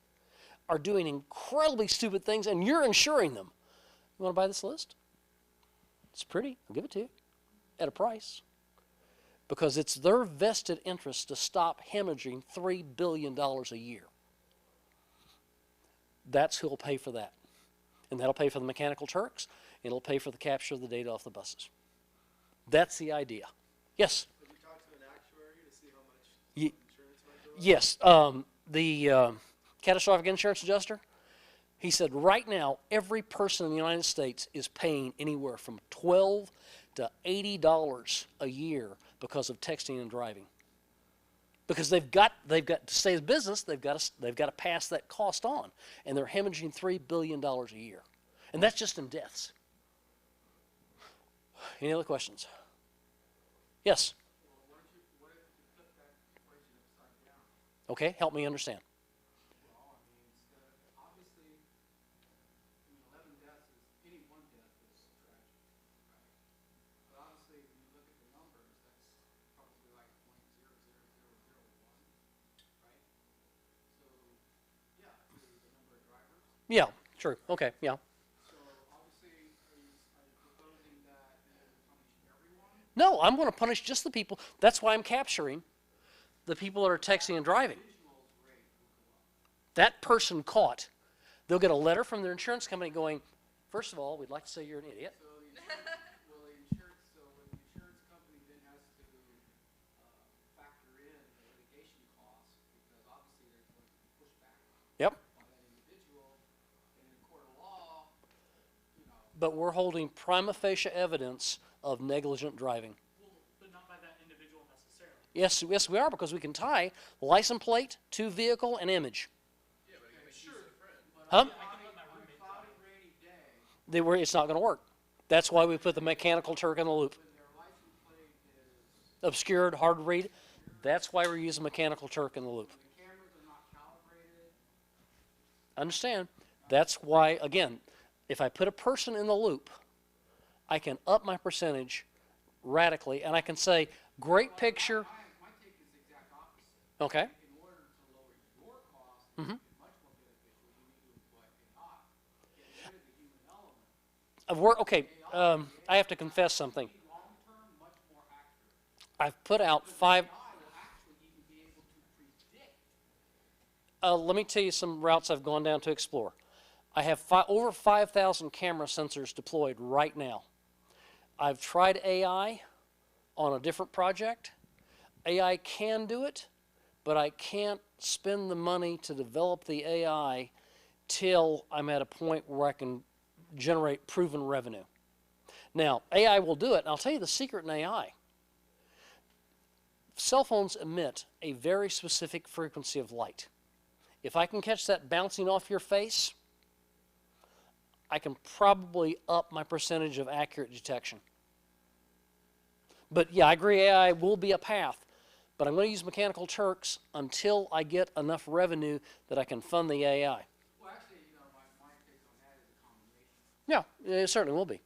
are doing incredibly stupid things, and you're insuring them. You want to buy this list? It's pretty. I'll give it to you at a price. Because it's their vested interest to stop hemorrhaging $3 billion a year. That's who'll pay for that. And that'll pay for the Mechanical Turks, and it'll pay for the capture of the data off the buses. That's the idea. Yes? Have you talked to an actuary to see how much insurance might go up? Yes. The catastrophic insurance adjuster, he said right now every person in the United States is paying anywhere from $12 to $80 a year because of texting and driving. Because they've got to stay in business, they've got to pass that cost on, and they're hemorrhaging $3 billion a year, and that's just in deaths. Any other questions? Yes. Well, what if you flip that equation upside down? Okay, help me understand. Well, I mean, obviously, 11 deaths is, any one death is tragic, right? But obviously, when you look at the numbers, that's probably like 0.00001, right? So, yeah, the number of drivers. Yeah, true. Okay, yeah. So, obviously, are you proposing that you punish everyone? No, I'm going to punish just the people. That's why I'm capturing the people that are texting and driving. Individual's rate will go up. That person caught, they'll get a letter from their insurance company going, first of all, we'd like to say you're an idiot. So the insurance company then has to factor in the litigation costs because obviously there's going to be pushback Yep. by that individual, and in a court of law, you know. But we're holding prima facie evidence of negligent driving. Well, but not by that individual necessarily. Yes, we are, because we can tie license plate to vehicle and image. Yeah, but sure. Huh? I can let my roommate drive. Cloudy, rainy day, It's not going to work. That's why we put the Mechanical Turk in the loop. when their license plate is, Obscured, hard to read. That's why we're using Mechanical Turk in the loop. the cameras are not calibrated. Understand? That's why, again, if I put a person in the loop, I can up my percentage radically, and I can say, great picture. My take is the exact opposite. Okay. In order to lower your costs, and make it much more beneficial, you need to employ AI. Get rid of the human element. I have to confess something. Long-term, much more accurate. I've put out 5. AI will actually even be able to predict. Let me tell you some routes I've gone down to explore. I have over 5,000 camera sensors deployed right now. I've tried AI on a different project. AI can do it, but I can't spend the money to develop the AI till I'm at a point where I can generate proven revenue. Now, AI will do it, and I'll tell you the secret in AI. Cell phones emit a very specific frequency of light. If I can catch that bouncing off your face, I can probably up my percentage of accurate detection. But yeah, I agree AI will be a path, but I'm going to use Mechanical Turks until I get enough revenue that I can fund the AI. Well, actually, my take on that is a combination. Yeah, it certainly will be.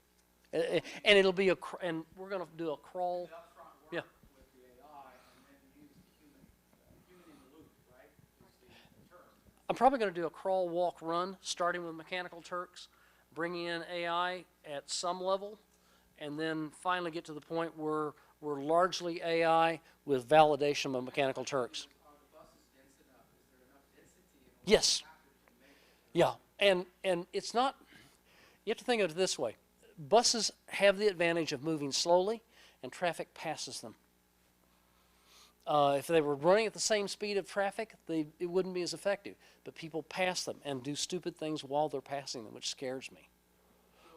And it'll be and we're going to do a crawl. The upfront work Yeah. with the AI and then use the human in the loop, right? Is the term. I'm probably going to do a crawl, walk, run, starting with Mechanical Turks, bringing in AI at some level, and then finally get to the point where we're largely AI with validation of Mechanical Turks. Are the buses dense enough? Is there enough density in order Yes. to make it? Yeah, and it's not, you have to think of it this way. buses have the advantage of moving slowly, and traffic passes them. If they were running at the same speed of traffic, it wouldn't be as effective. But people pass them and do stupid things while they're passing them, which scares me. So,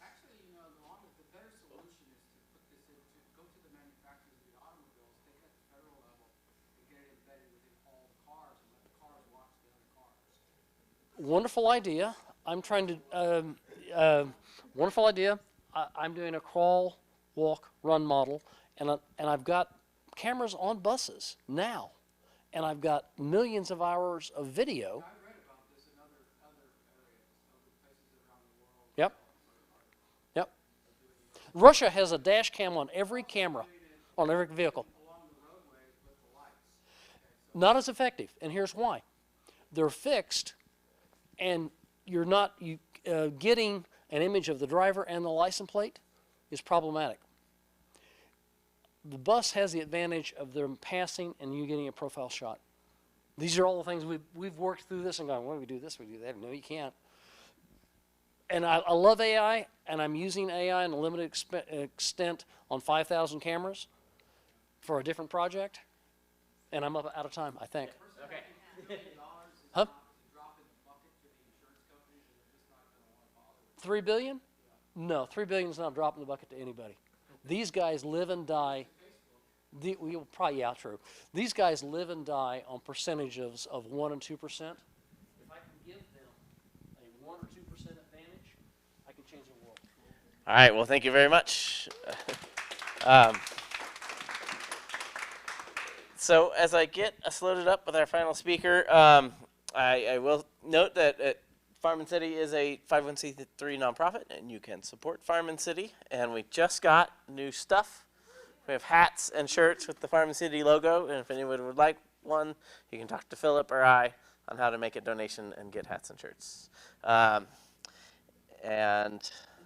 actually, you know, the better solution is to put this into, go to the manufacturers of the automobiles, take it at the federal level, and get it embedded within all the cars, and let the cars watch the other cars. Wonderful idea. I'm trying to, wonderful idea. I'm doing a crawl, walk, run model, and I've got cameras on buses now, and I've got millions of hours of video. I read about this in other areas, other places around the world. Yep. Yep. Russia has a dash cam on every camera, on every vehicle. Along the roadways with the lights. Not as effective, and here's why. They're fixed, and you're not getting an image of the driver and the license plate is problematic. The bus has the advantage of them passing and you getting a profile shot. These are all the things we've worked through this and gone, well, we do this, we do that. No, you can't. And I love AI, and I'm using AI in a limited extent on 5,000 cameras for a different project. And I'm out of time, I think. Okay. Huh? $3 billion? No, $3 billion is not dropping the bucket to anybody. These guys live and die. True. These guys live and die on percentages of 1% and 2%. If I can give them a 1% or 2% advantage, I can change the world. All right. Well, thank you very much. So as I get us loaded up with our final speaker, I will note that Fireman City is a 501c3 nonprofit, and you can support Fireman City. And we just got new stuff. We have hats and shirts with the Fireman City logo, and if anyone would like one, you can talk to Philip or I on how to make a donation and get hats and shirts. And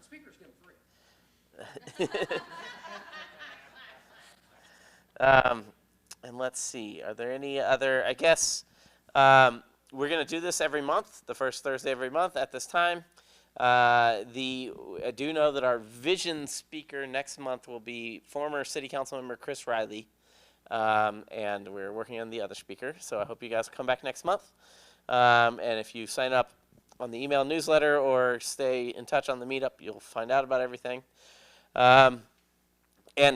Speakers get them free. And let's see, are there any other, I guess, we're going to do this every month, the first Thursday every month at this time. I do know that our vision speaker next month will be former city council member Chris Riley, and we're working on the other speaker, so I hope you guys come back next month. And if you sign up on the email newsletter or stay in touch on the meetup, you'll find out about everything. And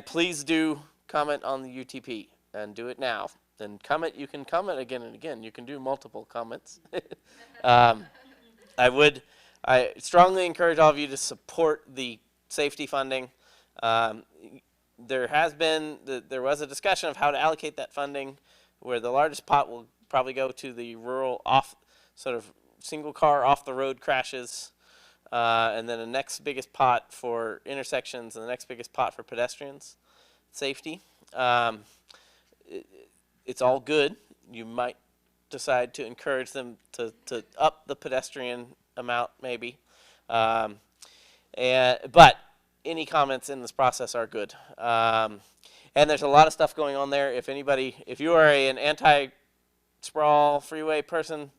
please do comment on the UTP, and do it now. And comment, you can comment again and again. You can do multiple comments. I strongly encourage all of you to support the safety funding. There was a discussion of how to allocate that funding, where the largest pot will probably go to the rural single car off the road crashes, and then the next biggest pot for intersections, and the next biggest pot for pedestrians safety. It's all good. You might decide to encourage them to up the pedestrian amount, maybe. But any comments in this process are good. And there's a lot of stuff going on there. If you are an anti-sprawl freeway person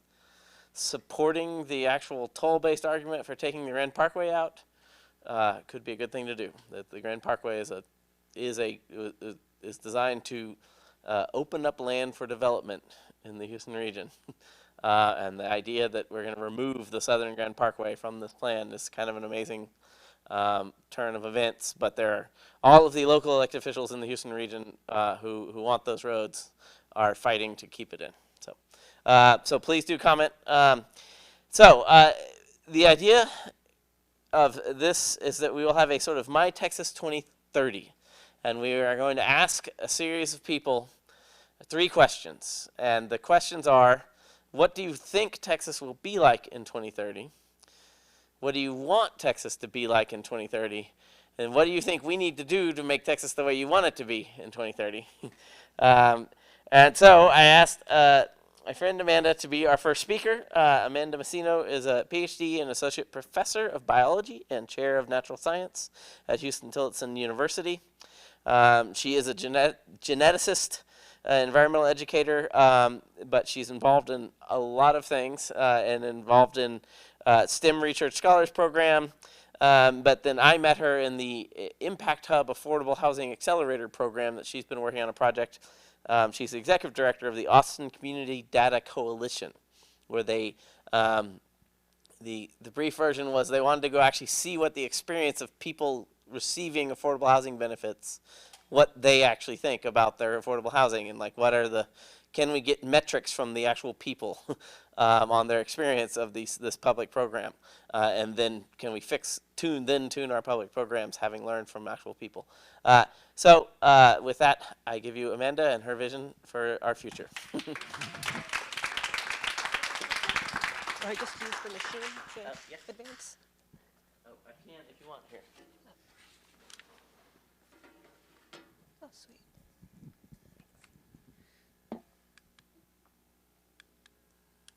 supporting the actual toll-based argument for taking the Grand Parkway out, could be a good thing to do. That the Grand Parkway is designed to open up land for development in the Houston region. And the idea that we're going to remove the Southern Grand Parkway from this plan is kind of an amazing turn of events. But all of the local elected officials in the Houston region who want those roads are fighting to keep it in. So please do comment. The idea of this is that we will have a sort of My Texas 2030. And we are going to ask a series of people 3 questions. And the questions are, what do you think Texas will be like in 2030? What do you want Texas to be like in 2030? And what do you think we need to do to make Texas the way you want it to be in 2030? And so I asked my friend Amanda to be our first speaker. Amanda Messino is a PhD and associate professor of biology and chair of natural science at Houston-Tillotson University. She is a geneticist, environmental educator, but she's involved in a lot of things and involved in STEM Research Scholars Program, But then I met her in the Impact Hub Affordable Housing Accelerator program that she's been working on a project. She's the executive director of the Austin Community Data Coalition, where they the brief version was they wanted to go actually see what the experience of people receiving affordable housing benefits, what they actually think about their affordable housing, and like what are the, can we get metrics from the actual people on their experience of this public program, and then can we tune our public programs having learned from actual people. So with that, I give you Amanda and her vision for our future. Or just use the machine to Yeah. advance? Oh, I can if you want. Here. Oh, sweet.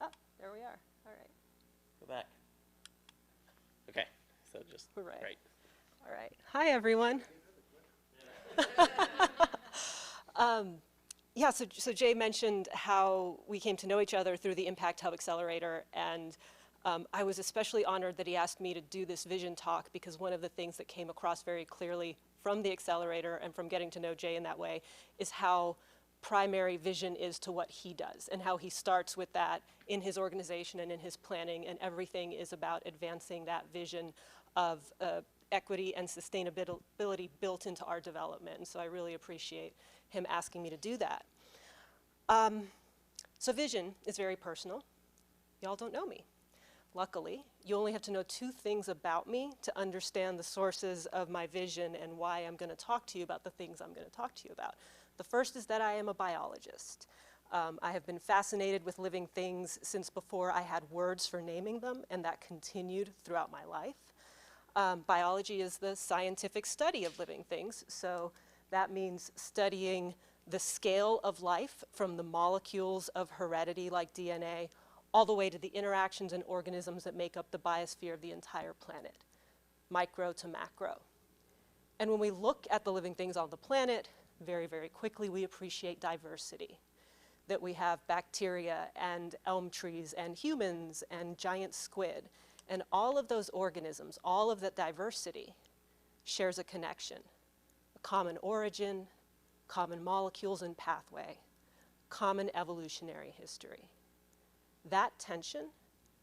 Oh, there we are. All right. Go back. Okay. So just Hooray. right. All right. Hi, everyone. Yeah, so Jay mentioned how we came to know each other through the Impact Hub Accelerator, and I was especially honored that he asked me to do this vision talk, because one of the things that came across very clearly from the accelerator and from getting to know Jay in that way is how primary vision is to what he does, and how he starts with that in his organization and in his planning, and everything is about advancing that vision of equity and sustainability built into our development. And so I really appreciate him asking me to do that. So vision is very personal. Y'all don't know me. Luckily, you only have to know 2 things about me to understand the sources of my vision and why I'm going to talk to you about the things I'm going to talk to you about. The first is that I am a biologist. I have been fascinated with living things since before I had words for naming them, and that continued throughout my life. Biology is the scientific study of living things, so that means studying the scale of life from the molecules of heredity like DNA all the way to the interactions and organisms that make up the biosphere of the entire planet, micro to macro. And when we look at the living things on the planet, very, very quickly we appreciate diversity. That we have bacteria and elm trees and humans and giant squid. And all of those organisms, all of that diversity shares a connection, a common origin, common molecules and pathway, common evolutionary history. That tension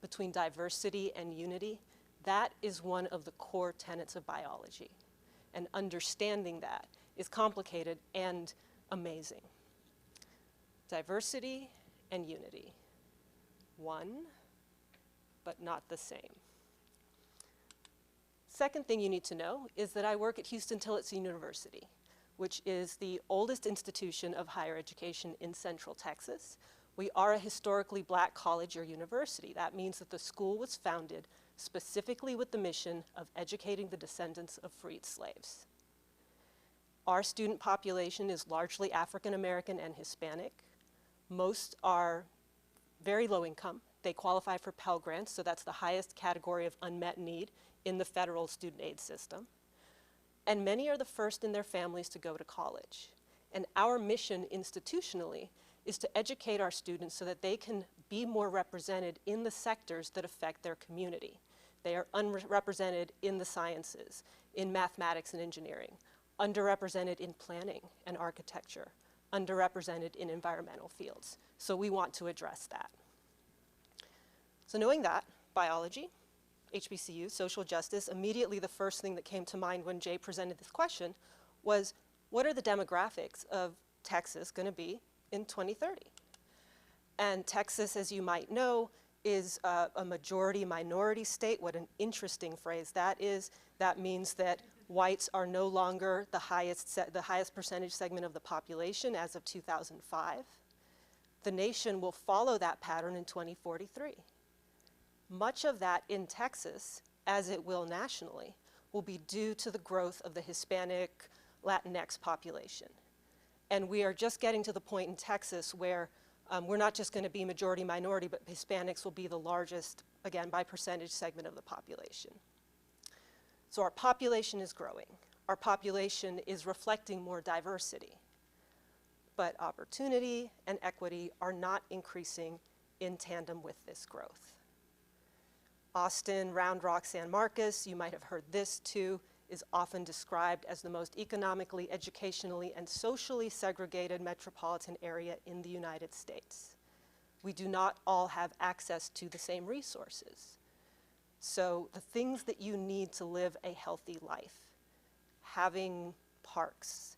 between diversity and unity, that is one of the core tenets of biology. And understanding that is complicated and amazing. Diversity and unity. One, but not the same. Second thing you need to know is that I work at Houston Tillotson University, which is the oldest institution of higher education in Central Texas. We are a historically black college or university. That means that the school was founded specifically with the mission of educating the descendants of freed slaves. Our student population is largely African American and Hispanic. Most are very low income. They qualify for Pell Grants, so that's the highest category of unmet need in the federal student aid system. And many are the first in their families to go to college. And our mission institutionally is to educate our students so that they can be more represented in the sectors that affect their community. They are underrepresented in the sciences, in mathematics and engineering, underrepresented in planning and architecture, underrepresented in environmental fields. So we want to address that. So knowing that, biology, HBCU, social justice, immediately the first thing that came to mind when Jay presented this question was, what are the demographics of Texas going to be in 2030? And Texas, as you might know, is a majority-minority state. What an interesting phrase that is. That means that whites are no longer the highest percentage segment of the population as of 2005. The nation will follow that pattern in 2043. Much of that in Texas, as it will nationally, will be due to the growth of the Hispanic, Latinx population. And we are just getting to the point in Texas where we're not just going to be majority-minority, but Hispanics will be the largest, again, by percentage segment of the population. So our population is growing. Our population is reflecting more diversity. But opportunity and equity are not increasing in tandem with this growth. Austin, Round Rock, San Marcos, you might have heard this too, is often described as the most economically, educationally, and socially segregated metropolitan area in the United States. We do not all have access to the same resources. So the things that you need to live a healthy life, having parks,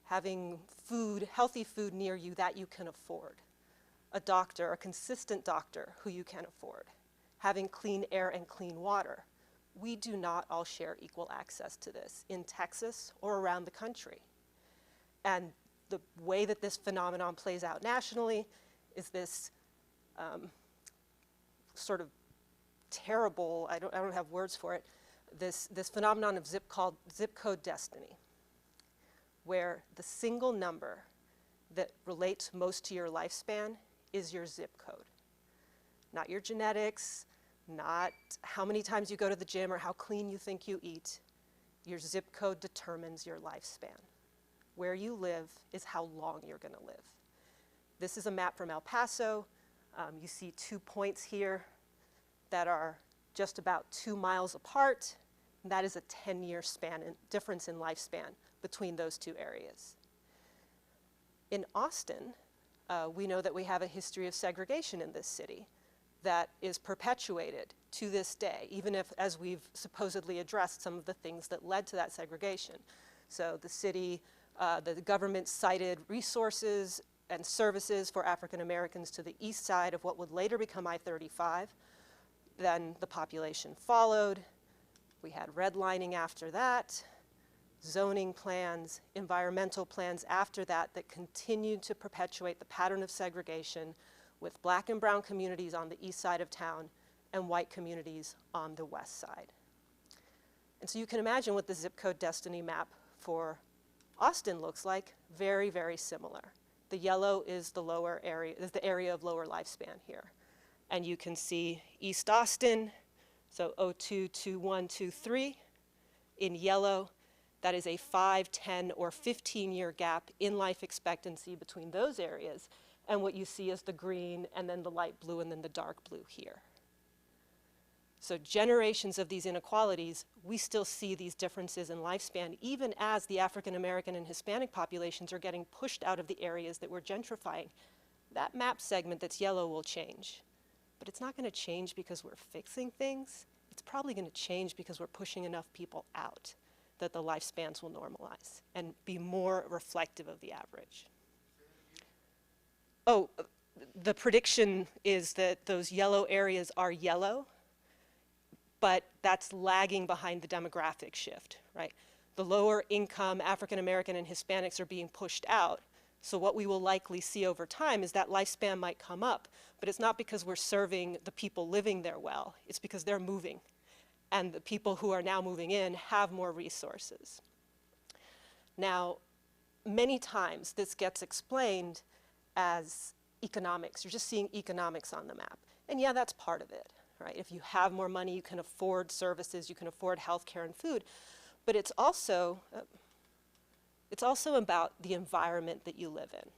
having food, healthy food near you that you can afford, a doctor, a consistent doctor who you can afford, having clean air and clean water. We do not all share equal access to this in Texas or around the country. And the way that this phenomenon plays out nationally is this sort of terrible, I don't have words for it, this phenomenon of zip code destiny, where the single number that relates most to your lifespan is your zip code. Not your genetics, not how many times you go to the gym or how clean you think you eat. Your zip code determines your lifespan. Where you live is how long you're going to live. This is a map from El Paso. You see 2 points here that are just about 2 miles apart. And that is a 10-year difference in lifespan between those two areas. In Austin, we know that we have a history of segregation in this city that is perpetuated to this day, even if, as we've supposedly addressed some of the things that led to that segregation. So the city, the government cited resources and services for African Americans to the east side of what would later become I-35. Then the population followed. We had redlining after that, zoning plans, environmental plans after that that continued to perpetuate the pattern of segregation with black and brown communities on the east side of town and white communities on the west side. And so you can imagine what the zip code destiny map for Austin looks like, very, very similar. The yellow is the lower area, is the area of lower lifespan here. And you can see East Austin, so 02, 21, 23 in yellow. That is a 5, 10, or 15-year gap in life expectancy between those areas. And what you see is the green, and then the light blue, and then the dark blue here. So generations of these inequalities, we still see these differences in lifespan, even as the African American and Hispanic populations are getting pushed out of the areas that we're gentrifying. That map segment that's yellow will change. But it's not going to change because we're fixing things. It's probably going to change because we're pushing enough people out that the lifespans will normalize and be more reflective of the average. Oh, the prediction is that those yellow areas are yellow, but that's lagging behind the demographic shift, right? The lower income African American and Hispanics are being pushed out. So what we will likely see over time is that lifespan might come up, but it's not because we're serving the people living there well, it's because they're moving. And the people who are now moving in have more resources. Now, many times this gets explained as economics. You're just seeing economics on the map. And yeah, that's part of it, right? If you have more money, you can afford services, you can afford healthcare and food. But it's also about the environment that you live in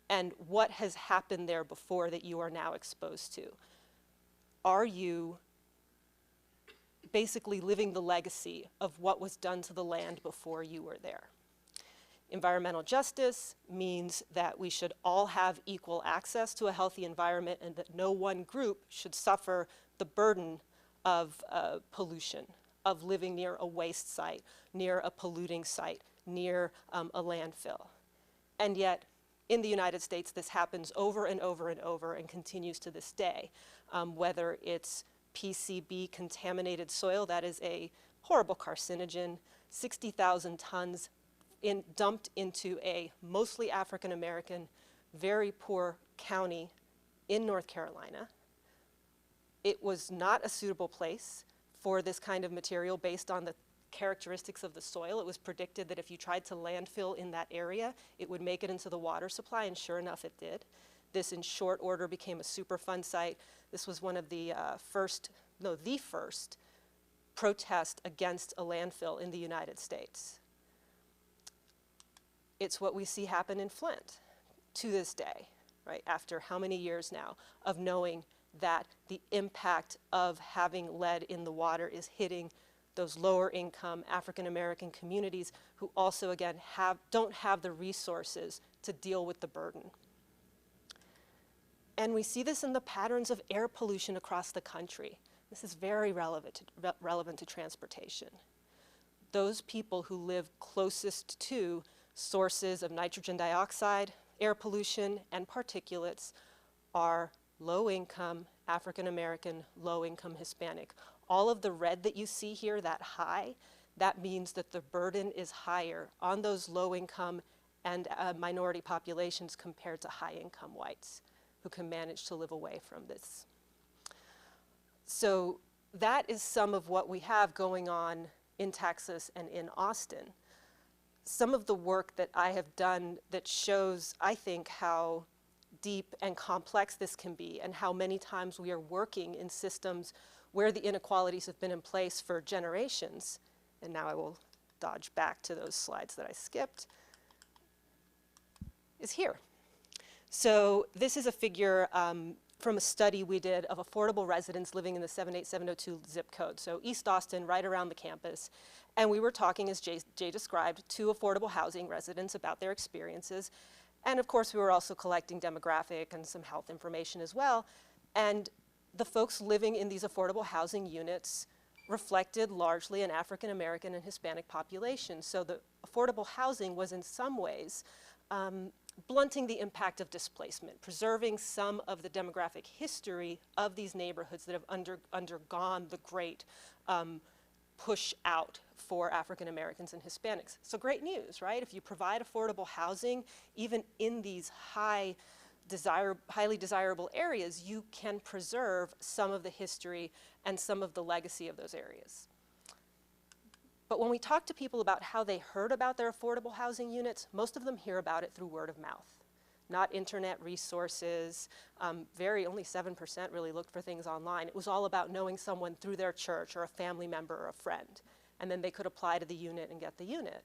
and what has happened there before that you are now exposed to. Are you basically living the legacy of what was done to the land before you were there? Environmental justice means that we should all have equal access to a healthy environment and that no one group should suffer the burden of pollution, of living near a waste site, near a polluting site, near a landfill. And yet, in the United States, this happens over and over and over and continues to this day. Whether it's PCB contaminated soil, that is a horrible carcinogen, 60,000 tons dumped into a mostly African American, very poor county in North Carolina. It was not a suitable place for this kind of material based on the characteristics of the soil. It was predicted that if you tried to landfill in that area, it would make it into the water supply, and sure enough, it did. This, in short order, became a Superfund site. This was one of the the first protest against a landfill in the United States. It's what we see happen in Flint to this day, right? After how many years now of knowing that the impact of having lead in the water is hitting those lower income African American communities who also, again, don't have the resources to deal with the burden. And we see this in the patterns of air pollution across the country. This is very relevant to transportation. Those people who live closest to sources of nitrogen dioxide, air pollution, and particulates are low income, African American, low income Hispanic. All of the red that you see here, that high, that means that the burden is higher on those low income and minority populations compared to high income whites who can manage to live away from this. So that is some of what we have going on in Texas and in Austin. Some of the work that I have done that shows, I think, how deep and complex this can be and how many times we are working in systems where the inequalities have been in place for generations. And now I will dodge back to those slides that I skipped, is here. So this is a figure from a study we did of affordable residents living in the 78702 zip code. So East Austin, right around the campus. And we were talking, as Jay described, to affordable housing residents about their experiences. And of course, we were also collecting demographic and some health information as well. And the folks living in these affordable housing units reflected largely an African American and Hispanic population. So the affordable housing was in some ways blunting the impact of displacement, preserving some of the demographic history of these neighborhoods that have undergone the great push out for African Americans and Hispanics. So great news, right? If you provide affordable housing, even in these highly desirable areas, you can preserve some of the history and some of the legacy of those areas. But when we talk to people about how they heard about their affordable housing units, most of them hear about it through word of mouth, not internet resources. Only 7% really looked for things online. It was all about knowing someone through their church or a family member or a friend, and then they could apply to the unit and get the unit.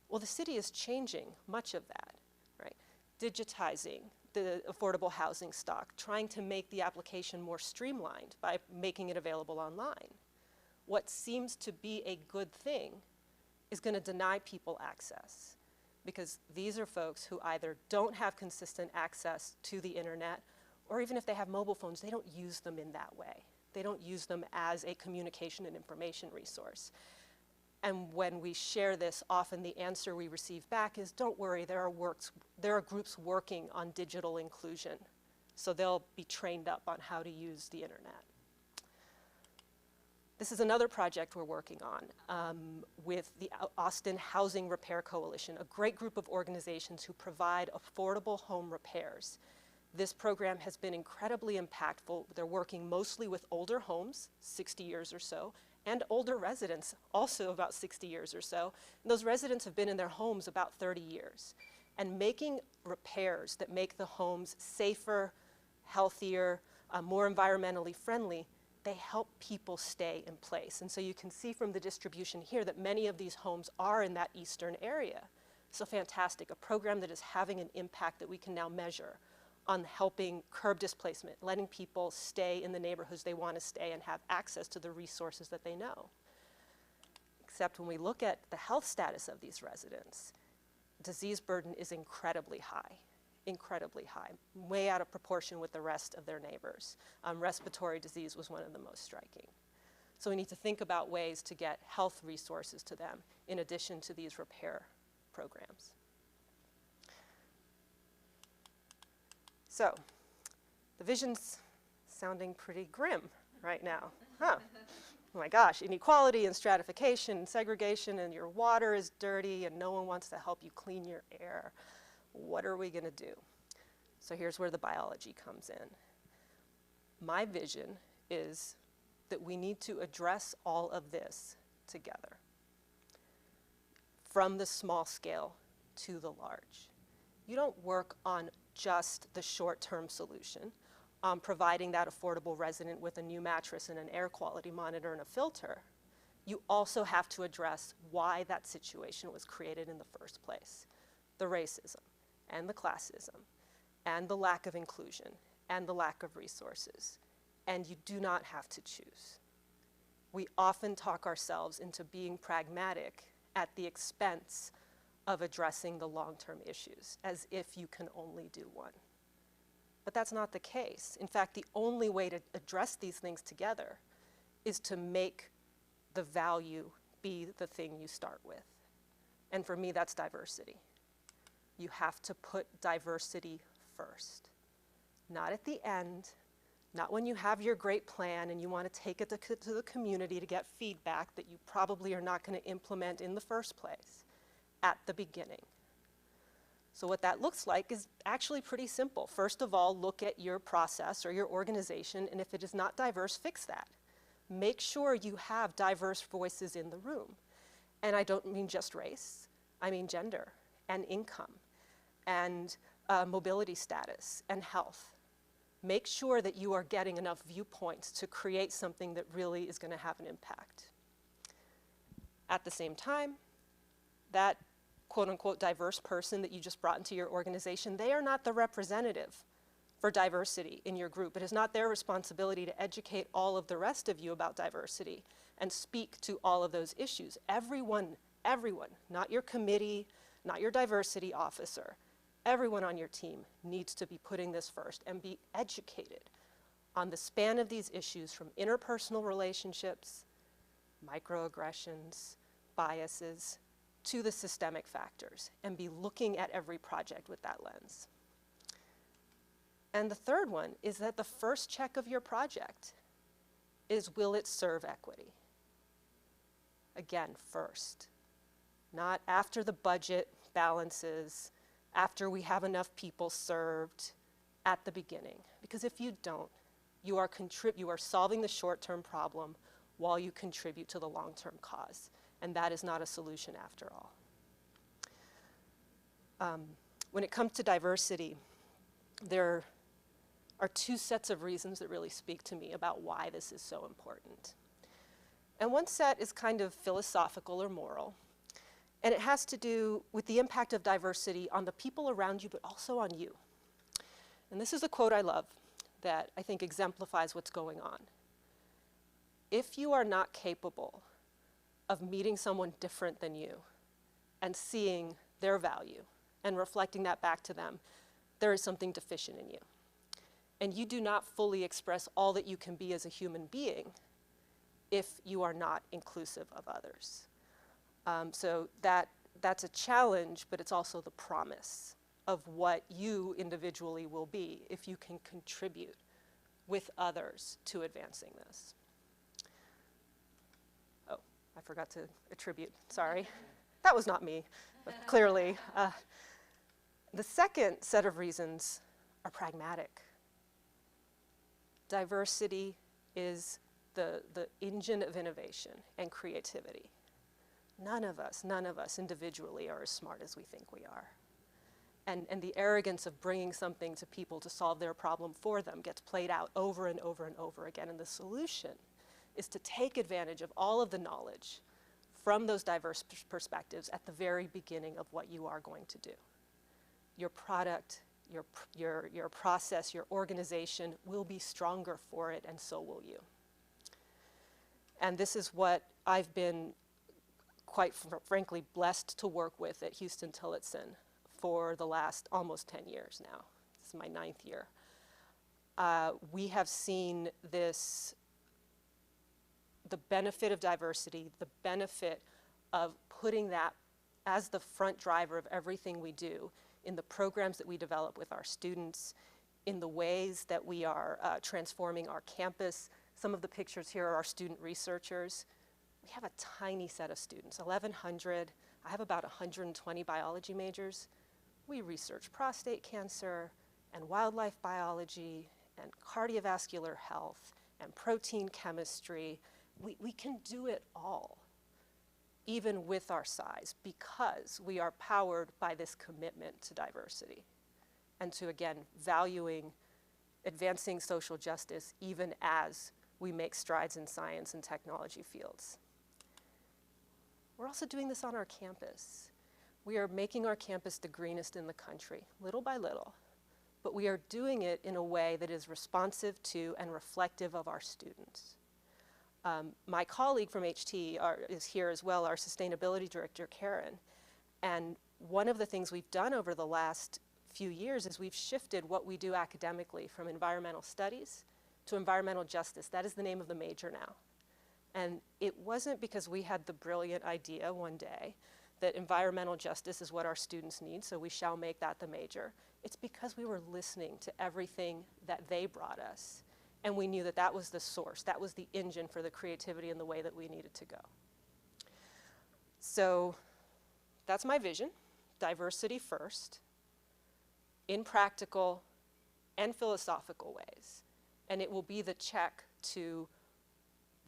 Well, the city is changing much of that, right? Digitizing the affordable housing stock, trying to make the application more streamlined by making it available online. What seems to be a good thing is going to deny people access, because these are folks who either don't have consistent access to the internet, or even if they have mobile phones, they don't use them in that way. They don't use them as a communication and information resource. And when we share this, often the answer we receive back is, don't worry, there are groups working on digital inclusion, so they'll be trained up on how to use the internet. This is another project we're working on with the Austin Housing Repair Coalition, a great group of organizations who provide affordable home repairs. This program has been incredibly impactful. They're working mostly with older homes, 60 years or so, and older residents, also about 60 years or so. And those residents have been in their homes about 30 years. And making repairs that make the homes safer, healthier, more environmentally friendly, they help people stay in place. And so you can see from the distribution here that many of these homes are in that eastern area. So fantastic, a program that is having an impact that we can now measure on helping curb displacement, letting people stay in the neighborhoods they want to stay and have access to the resources that they know. Except when we look at the health status of these residents, disease burden is incredibly high, way out of proportion with the rest of their neighbors. Respiratory disease was one of the most striking. So we need to think about ways to get health resources to them in addition to these repair programs. So the vision's sounding pretty grim right now, huh? Oh my gosh, inequality and stratification and segregation, and your water is dirty and no one wants to help you clean your air. What are we gonna do? So here's where the biology comes in. My vision is that we need to address all of this together, from the small scale to the large. You don't work on just the short-term solution, providing that affordable resident with a new mattress and an air quality monitor and a filter. You also have to address why that situation was created in the first place. The racism and the classism and the lack of inclusion and the lack of resources. and you do not have to choose. We often talk ourselves into being pragmatic at the expense of addressing the long-term issues, as if you can only do one. But that's not the case. In fact, the only way to address these things together is to make the value be the thing you start with. And for me, that's diversity. You have to put diversity first. Not at the end, not when you have your great plan and you want to take it to the community to get feedback that you probably are not going to implement in the first place. At the beginning. So what that looks like is actually pretty simple. First of all, look at your process or your organization, and if it is not diverse, fix that. Make sure you have diverse voices in the room. And I don't mean just race, I mean gender and income and mobility status and health. Make sure that you are getting enough viewpoints to create something that really is going to have an impact. At the same time, that quote-unquote diverse person that you just brought into your organization, they are not the representative for diversity in your group. It is not their responsibility to educate all of the rest of you about diversity and speak to all of those issues. Everyone, not your committee, not your diversity officer, everyone on your team needs to be putting this first and be educated on the span of these issues, from interpersonal relationships, microaggressions, biases, to the systemic factors, and be looking at every project with that lens. And the third one is that the first check of your project is, will it serve equity? Again, first. Not after the budget balances, after we have enough people served, at the beginning. Because if you don't, you are solving the short-term problem while you contribute to the long-term cause. And that is not a solution after all. When it comes to diversity, there are two sets of reasons that really speak to me about why this is so important. And one set is kind of philosophical or moral, and it has to do with the impact of diversity on the people around you, but also on you. And this is a quote I love that I think exemplifies what's going on. If you are not capable of meeting someone different than you and seeing their value and reflecting that back to them, there is something deficient in you. And you do not fully express all that you can be as a human being if you are not inclusive of others. So that's a challenge, but it's also the promise of what you individually will be if you can contribute with others to advancing this. I forgot to attribute, sorry. That was not me, but clearly. The second set of reasons are pragmatic. Diversity is the engine of innovation and creativity. None of us individually are as smart as we think we are. And the arrogance of bringing something to people to solve their problem for them gets played out over and over and over again. And the solution is to take advantage of all of the knowledge from those diverse perspectives at the very beginning of what you are going to do. Your product, your process, your organization will be stronger for it, and so will you. And this is what I've been quite frankly blessed to work with at Houston-Tillotson for the last almost 10 years now. This is my 9th year. We have seen this, the benefit of diversity, the benefit of putting that as the front driver of everything we do in the programs that we develop with our students, in the ways that we are transforming our campus. Some of the pictures here are our student researchers. We have a tiny set of students, 1,100. I have about 120 biology majors. We research prostate cancer and wildlife biology and cardiovascular health and protein chemistry. We can do it all, even with our size, because we are powered by this commitment to diversity and to, again, valuing advancing social justice even as we make strides in science and technology fields. We're also doing this on our campus. We are making our campus the greenest in the country, little by little, but we are doing it in a way that is responsive to and reflective of our students. My colleague from HT is here as well, our sustainability director, Karen. And one of the things we've done over the last few years is we've shifted what we do academically from environmental studies to environmental justice. That is the name of the major now. And it wasn't because we had the brilliant idea one day that environmental justice is what our students need, so we shall make that the major. It's because we were listening to everything that they brought us. And we knew that that was the source, that was the engine for the creativity and the way that we needed to go. So that's my vision, diversity first, in practical and philosophical ways. And it will be the check to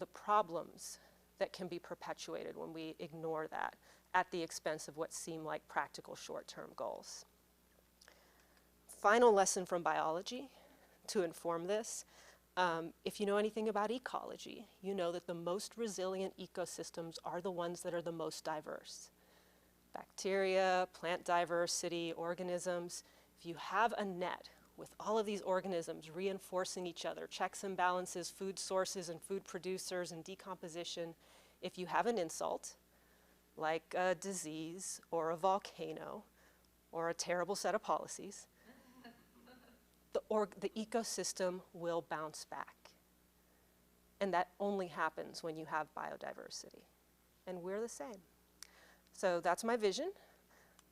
the problems that can be perpetuated when we ignore that at the expense of what seem like practical short-term goals. Final lesson from biology to inform this. If you know anything about ecology, you know that the most resilient ecosystems are the ones that are the most diverse. Bacteria, plant diversity, organisms. If you have a net with all of these organisms reinforcing each other, checks and balances, food sources and food producers and decomposition, if you have an insult, like a disease or a volcano or a terrible set of policies, the ecosystem will bounce back. And that only happens when you have biodiversity. And we're the same. So that's my vision.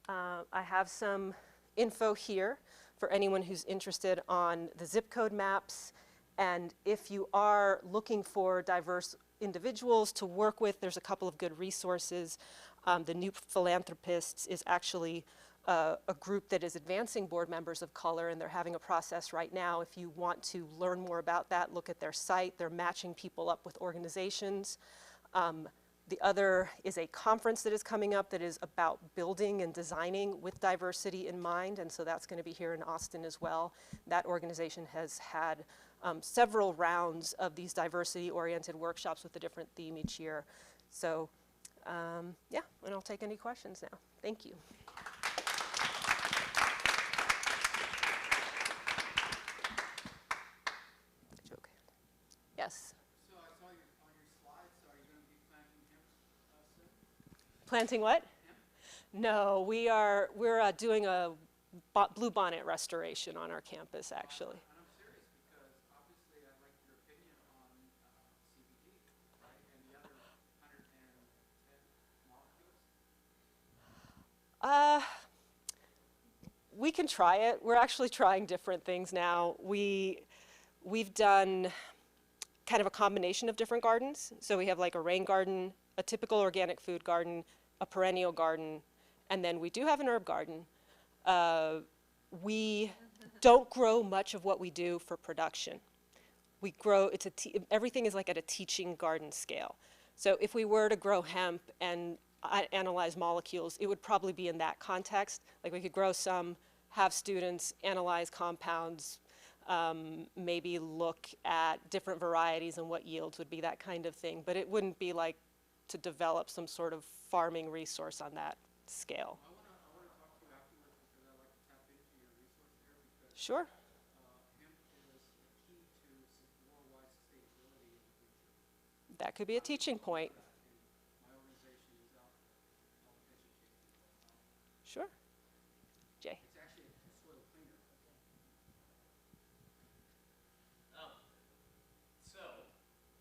I have some info here for anyone who's interested on the zip code maps. And if you are looking for diverse individuals to work with, there's a couple of good resources. The New Philanthropists is actually a group that is advancing board members of color, and they're having a process right now. If you want to learn more about that, look at their site. They're matching people up with organizations. The other is a conference that is coming up that is about building and designing with diversity in mind, and so that's going to be here in Austin as well. That organization has had several rounds of these diversity-oriented workshops with a different theme each year. So, yeah, and I'll take any questions now. Thank you. Yes? So I saw on your slides, so are you going to be planting hemp soon? Planting what? Hemp? No, we're doing a blue bonnet restoration on our campus, actually. And I'm serious because obviously I'd like your opinion on CBD, right, and the other 110 molecules. We can try it. We're actually trying different things now. We've done kind of a combination of different gardens. So we have like a rain garden, a typical organic food garden, a perennial garden, and then we do have an herb garden. We don't grow much of what we do for production. We grow, everything is like at a teaching garden scale. So if we were to grow hemp and analyze molecules, it would probably be in that context. Like we could grow some, have students analyze compounds, maybe look at different varieties and what yields would be, that kind of thing. But it wouldn't be like to develop some sort of farming resource on that scale. I want to talk to you afterwards because I'd like to tap into your resource there because Sure. hemp is a key to worldwide sustainability in the future. That could be a teaching point. And my organization is out helping educate people about it. Sure. Jay. It's actually a soil cleaner. So,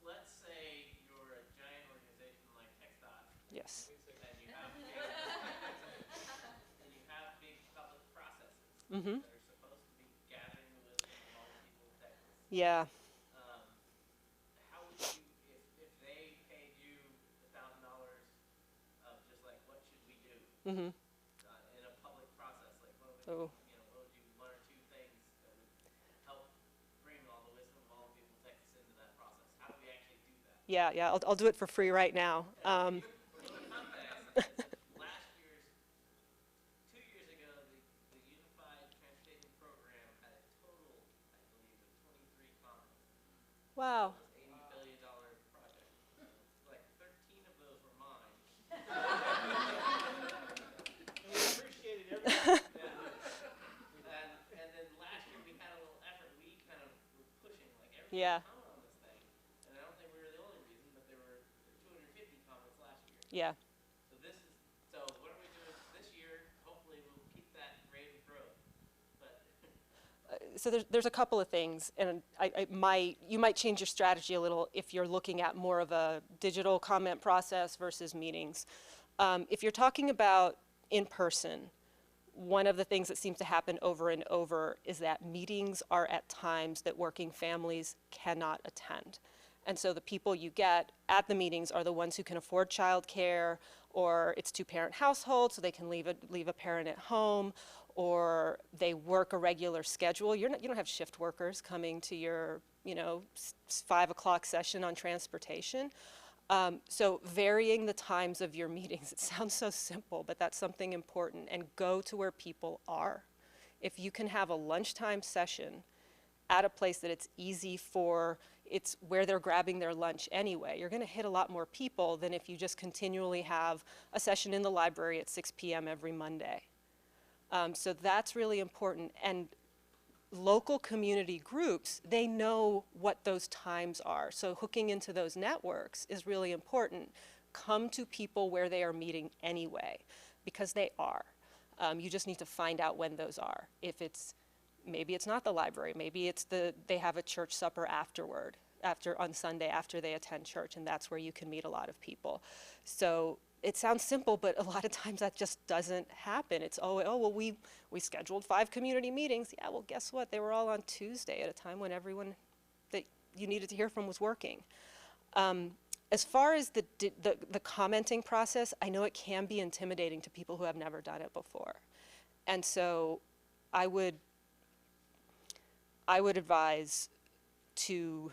let's say you're a giant organization like TxDOT, Yes. and you have big public processes Mm-hmm. that are supposed to be gathering the wisdom of all the people of Texas. Yeah. How would you, if they paid you $1,000 of just like, what should we do Mm-hmm. in a public process? Like, what would Oh. what would you, one or two things that would help bring all the wisdom of all the people of Texas into that process? How do we actually do that? Yeah, I'll do it for free right now. Last year's, 2 years ago, the Unified Transportation Program had a total, I believe, of 23 comments. Wow. $80 billion project. Like 13 of those were mine. And we appreciated everything. And then last year Yeah. comment on this thing, and I don't think we were the only reason, but there were 250 comments last year. Yeah. So what are we doing this year? Hopefully we'll keep that rate of growth. But So there's a couple of things, and you might change your strategy a little if you're looking at more of a digital comment process versus meetings. If you're talking about in person, one of the things that seems to happen over and over is that meetings are at times that working families cannot attend. And so the people you get at the meetings are the ones who can afford childcare, or it's two-parent household, so they can leave a parent at home, or they work a regular schedule. You don't have shift workers coming to your 5 o'clock session on transportation. So varying the times of your meetings, it sounds so simple, but that's something important, and go to where people are. If you can have a lunchtime session at a place that it's easy for, it's where they're grabbing their lunch anyway, you're gonna hit a lot more people than if you just continually have a session in the library at 6 p.m. every Monday. So that's really important. And local community groups, they know what those times are. So hooking into those networks is really important. Come to people where they are meeting anyway, because they are. You just need to find out when those are. Maybe it's not the library, maybe it's they have a church supper on Sunday after they attend church, and that's where you can meet a lot of people. So it sounds simple, but a lot of times that just doesn't happen. It's, well, we scheduled 5 community meetings. Yeah, well, guess what? They were all on Tuesday at a time when everyone that you needed to hear from was working. As far as the commenting process, I know it can be intimidating to people who have never done it before. And so I would advise to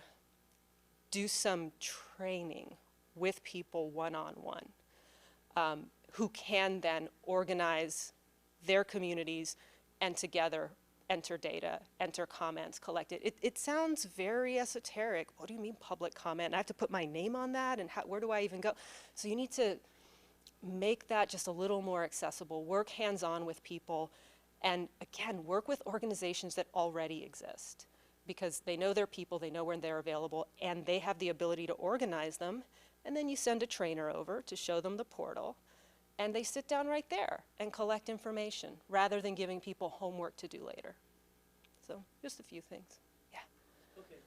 do some training with people one-on-one. Who can then organize their communities and together enter data, enter comments, collect it. It sounds very esoteric. What do you mean public comment? And I have to put my name on that, and where do I even go? So you need to make that just a little more accessible, work hands-on with people, and again, work with organizations that already exist, because they know their people, they know when they're available, and they have the ability to organize them. And then you send a trainer over to show them the portal, and they sit down right there and collect information rather than giving people homework to do later. So just a few things. Yeah. Okay.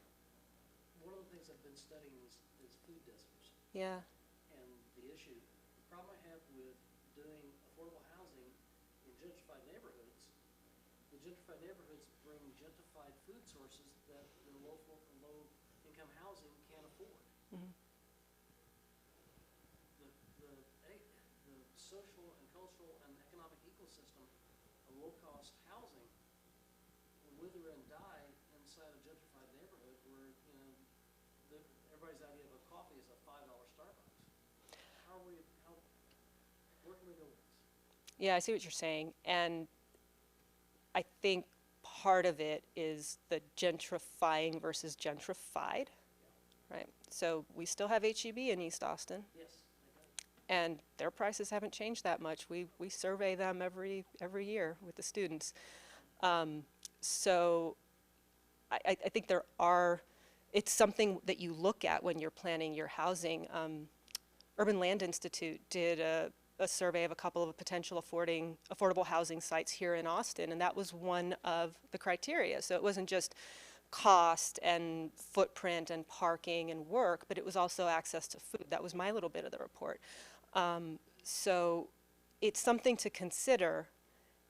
One of the things I've been studying is food deserts. Yeah. And the problem I have with doing affordable housing in gentrified neighborhoods, the gentrified neighborhoods bring gentrified food sources that the low-income housing can't afford. Mm-hmm. The social and cultural and economic ecosystem of low-cost housing will wither and die inside a gentrified neighborhood where, everybody's idea of a coffee is a $5 Starbucks. Where can we go with this? Yeah, I see what you're saying. And I think part of it is the gentrifying versus gentrified, right? So we still have H-E-B in East Austin. Yes. And their prices haven't changed that much. We survey them every year with the students. So I think it's something that you look at when you're planning your housing. Urban Land Institute did a survey of a couple of potential affordable housing sites here in Austin, and that was one of the criteria. So it wasn't just cost and footprint and parking and work, but it was also access to food. That was my little bit of the report. So it's something to consider,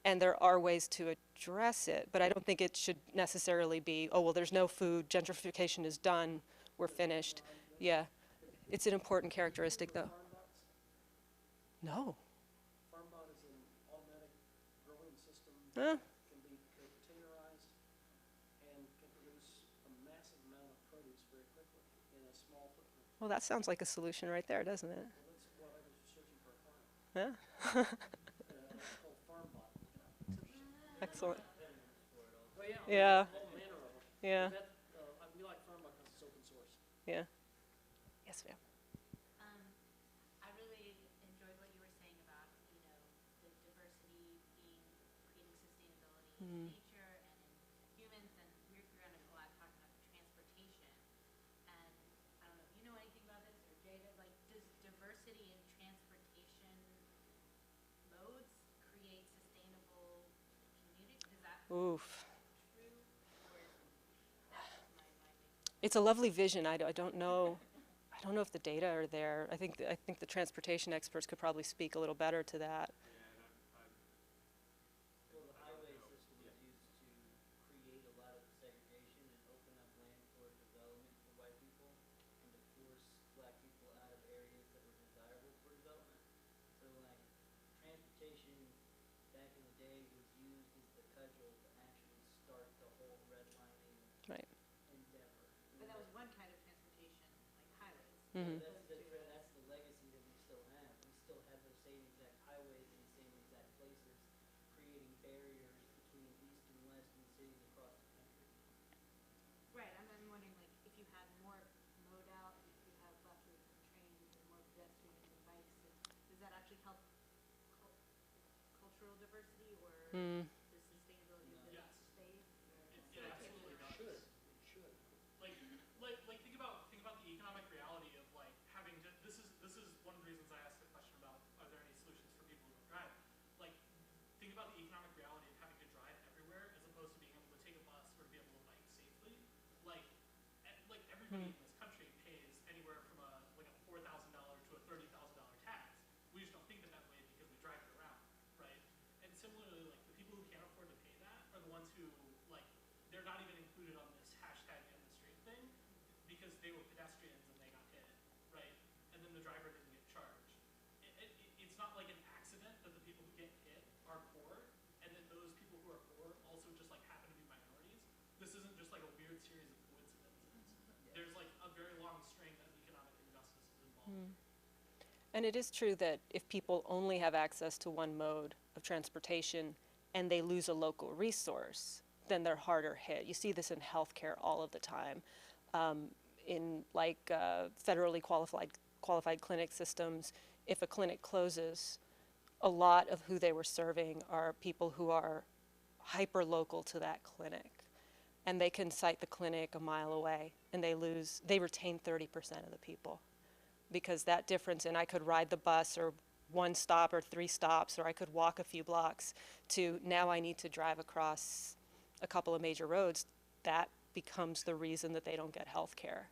and there are ways to address it, but I don't think it should necessarily be, oh, well, there's no food, gentrification is done, we're finished. Yeah, it's an important characteristic, though. No. FarmBot is an automatic growing system Huh? that can be containerized and can produce a massive amount of produce very quickly in a small footprint. Well, that sounds like a solution right there, doesn't it? Well, that's what I was searching for a farm. Yeah. It's called FarmBot. Excellent. Oh, yeah. Yeah. All manner of them. Yeah. We like FarmBot because it's open source. Yeah. Yes, ma'am. I really enjoyed what you were saying about, the diversity creating sustainability in nature and in humans, and we're going to go out talking about the transportation. diversity in transportation modes create sustainable community? Is that Oof. true, or is that just my making? It's a lovely vision. I don't know. I don't know if the data are there. I think the transportation experts could probably speak a little better to that. Well, the highway system is used to create a lot of segregation and open up land for development for white people and to force black people out of areas that were desirable for development. So like transportation back in the day was used as the cudgel to actually start the whole redlining Right. endeavor. But that was one kind of transportation, like highways. Mhm. That's the legacy that we still have. We still have those same exact highways in the same exact places, creating barriers between east and west and cities across the country. Right, I'm wondering, like, if you had more mode out, if you have buses and trains and more pedestrians and bikes, does that actually help cultural diversity or the sustainability of the space? It absolutely does. Like think about the economic reality of like having to, this is one of the reasons I asked the question about are there any solutions for people who don't drive. Like think about the economic reality of having to drive everywhere as opposed to being able to take a bus or to be able to bike safely. Like everybody in this country pays anywhere from a $4,000 to a $30,000 tax. We just don't think of it that way because we drive it around, right? And similarly, like the people who can't afford to pay that are the ones who like they're not even included on this hashtag end the street thing because they were pedestrians and they got hit, right? And then the driver didn't get charged. It's not like an accident that the people who get hit are poor and that those people who are poor also just like happen to be minorities. This isn't just like a weird series of coincidences. There's like a very long string of economic injustices involved. And it is true that if people only have access to one mode of transportation and they lose a local resource, then they're harder hit. You see this in healthcare all of the time. In federally qualified clinic systems, if a clinic closes, a lot of who they were serving are people who are hyper local to that clinic. And they can cite the clinic a mile away and they retain 30% of the people. Because that difference, and I could ride the bus or one stop or 3 stops, or I could walk a few blocks, to now I need to drive across a couple of major roads, that becomes the reason that they don't get health care.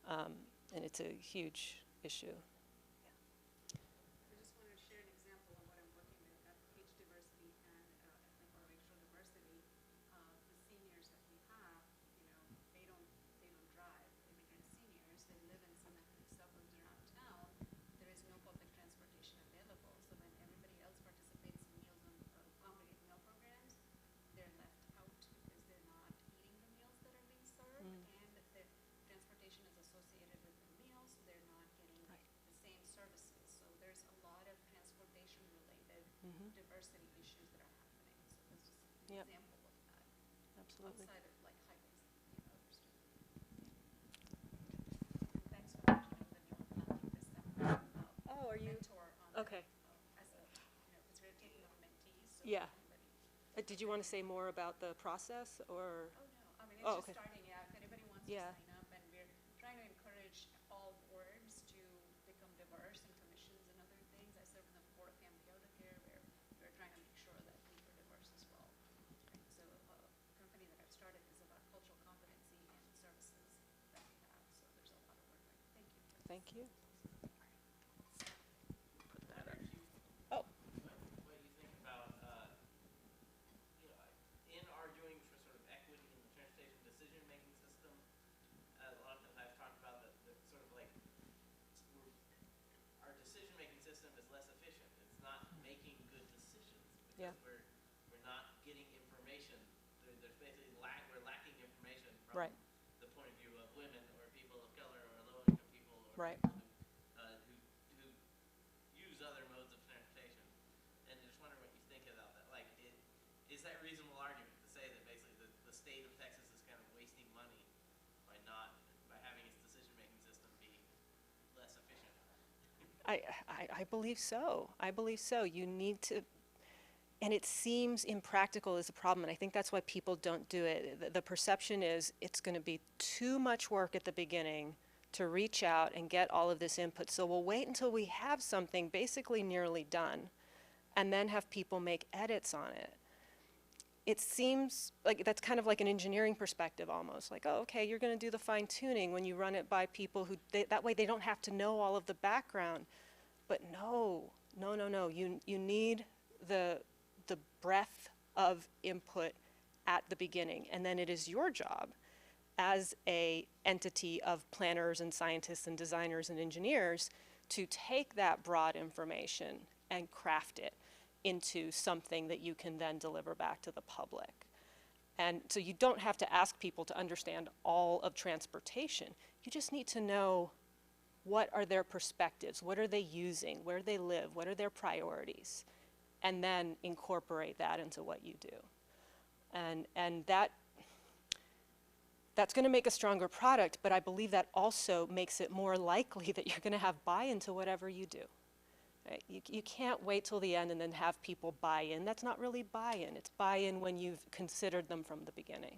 And it's a huge issue. I just wanted to share an example of what I'm working with, age diversity and ethnic or racial diversity. The seniors that we have, they don't drive. Immigrant seniors, they live in some ethnic suburbs around town. There is no public transportation available. So when everybody else participates in congregate meal programs, they're left out because they're not eating the meals that are being served, and the transportation is associated with the meals, so they're not getting the same services. So there's a lot of transportation-related diversity issues that are happening. So that's just an Yep. example of that. Absolutely. Outside of like highways and others too. And thanks for mentioning the new planning this Oh, are you? mentor on Okay. as a because we're taking on mentees. So Yeah. anybody. Did you want to say more about the process, or? Oh, no, I mean, it's Oh, just okay. starting, yeah, if anybody wants Yeah. to sign up, and we're trying to encourage all boards to become diverse in commissions and other things. I serve on the Board of Family Elder Care, where we're trying to make sure that we are diverse as well. So a company that I've started is about cultural competency and services that we have, so there's a lot of work going. Thank you. Thank you. What you think about, in arguing for sort of equity in the transportation decision-making system, a lot of times I've talked about the sort of like, our decision-making system is less efficient. It's not making good decisions Yeah. because we're not getting information. There's basically we're lacking information from Right. the point of view of women or people of color or low-income people or Right. people who use other modes of transportation. And I just wonder what you think about that. Like, is that a reasonable argument to say that basically the state of Texas is kind of wasting money by having its decision-making system be less efficient? I believe so. I believe so. You need to, and it seems impractical is a problem, and I think that's why people don't do it. The perception is it's going to be too much work at the beginning to reach out and get all of this input. So we'll wait until we have something basically nearly done and then have people make edits on it. It seems like that's kind of like an engineering perspective almost, like, oh, okay, you're going to do the fine tuning when you run it by people who, that way they don't have to know all of the background. But no, you need the breadth of input at the beginning, and then it is your job as a entity of planners and scientists and designers and engineers to take that broad information and craft it into something that you can then deliver back to the public. And so you don't have to ask people to understand all of transportation. You just need to know what are their perspectives, what are they using, where they live, what are their priorities, and then incorporate that into what you do. And that's going to make a stronger product, but I believe that also makes it more likely that you're going to have buy-in to whatever you do. Right? You can't wait till the end and then have people buy in. That's not really buy-in. It's buy-in when you've considered them from the beginning.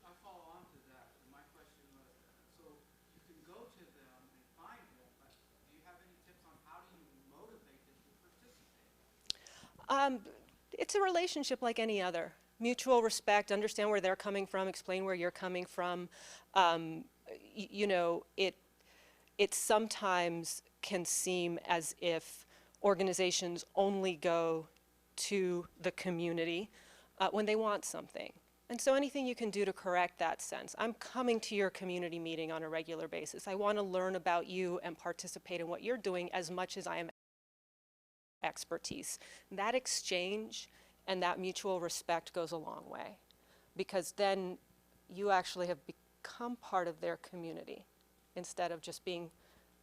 I follow on to that. And my question was, so you can go to them and find them, but do you have any tips on how do you motivate them to participate? It's a relationship like any other. Mutual respect, understand where they're coming from, explain where you're coming from. You know, it sometimes can seem as if organizations only go to the community when they want something. And so anything you can do to correct that sense. I'm coming to your community meeting on a regular basis. I want to learn about you and participate in what you're doing as much as I am expertise. That exchange and that mutual respect goes a long way, because then you actually have become part of their community instead of just being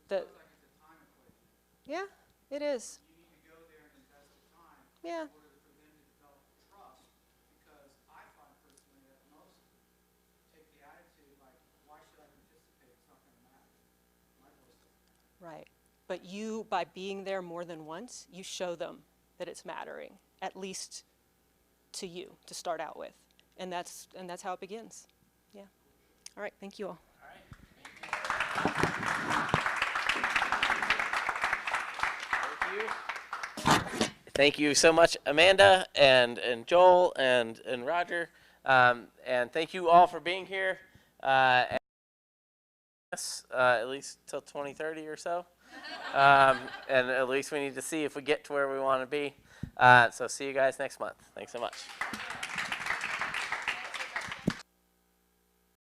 the... It sounds like it's a time equation. Yeah, it is. You need to go there and invest the time Yeah. in order for them to develop trust, because I find personally that most take the attitude like, why should I participate? It's not going to matter. My voice doesn't matter. Right. But you, by being there more than once, you show them that it's mattering, at least to you, to start out with. And that's how it begins. Yeah. All right, thank you all. Thank you so much, Amanda and Joel and Roger. And thank you all for being here. At least till 2030 or so. And at least we need to see if we get to where we want to be. So see you guys next month. Thanks so much.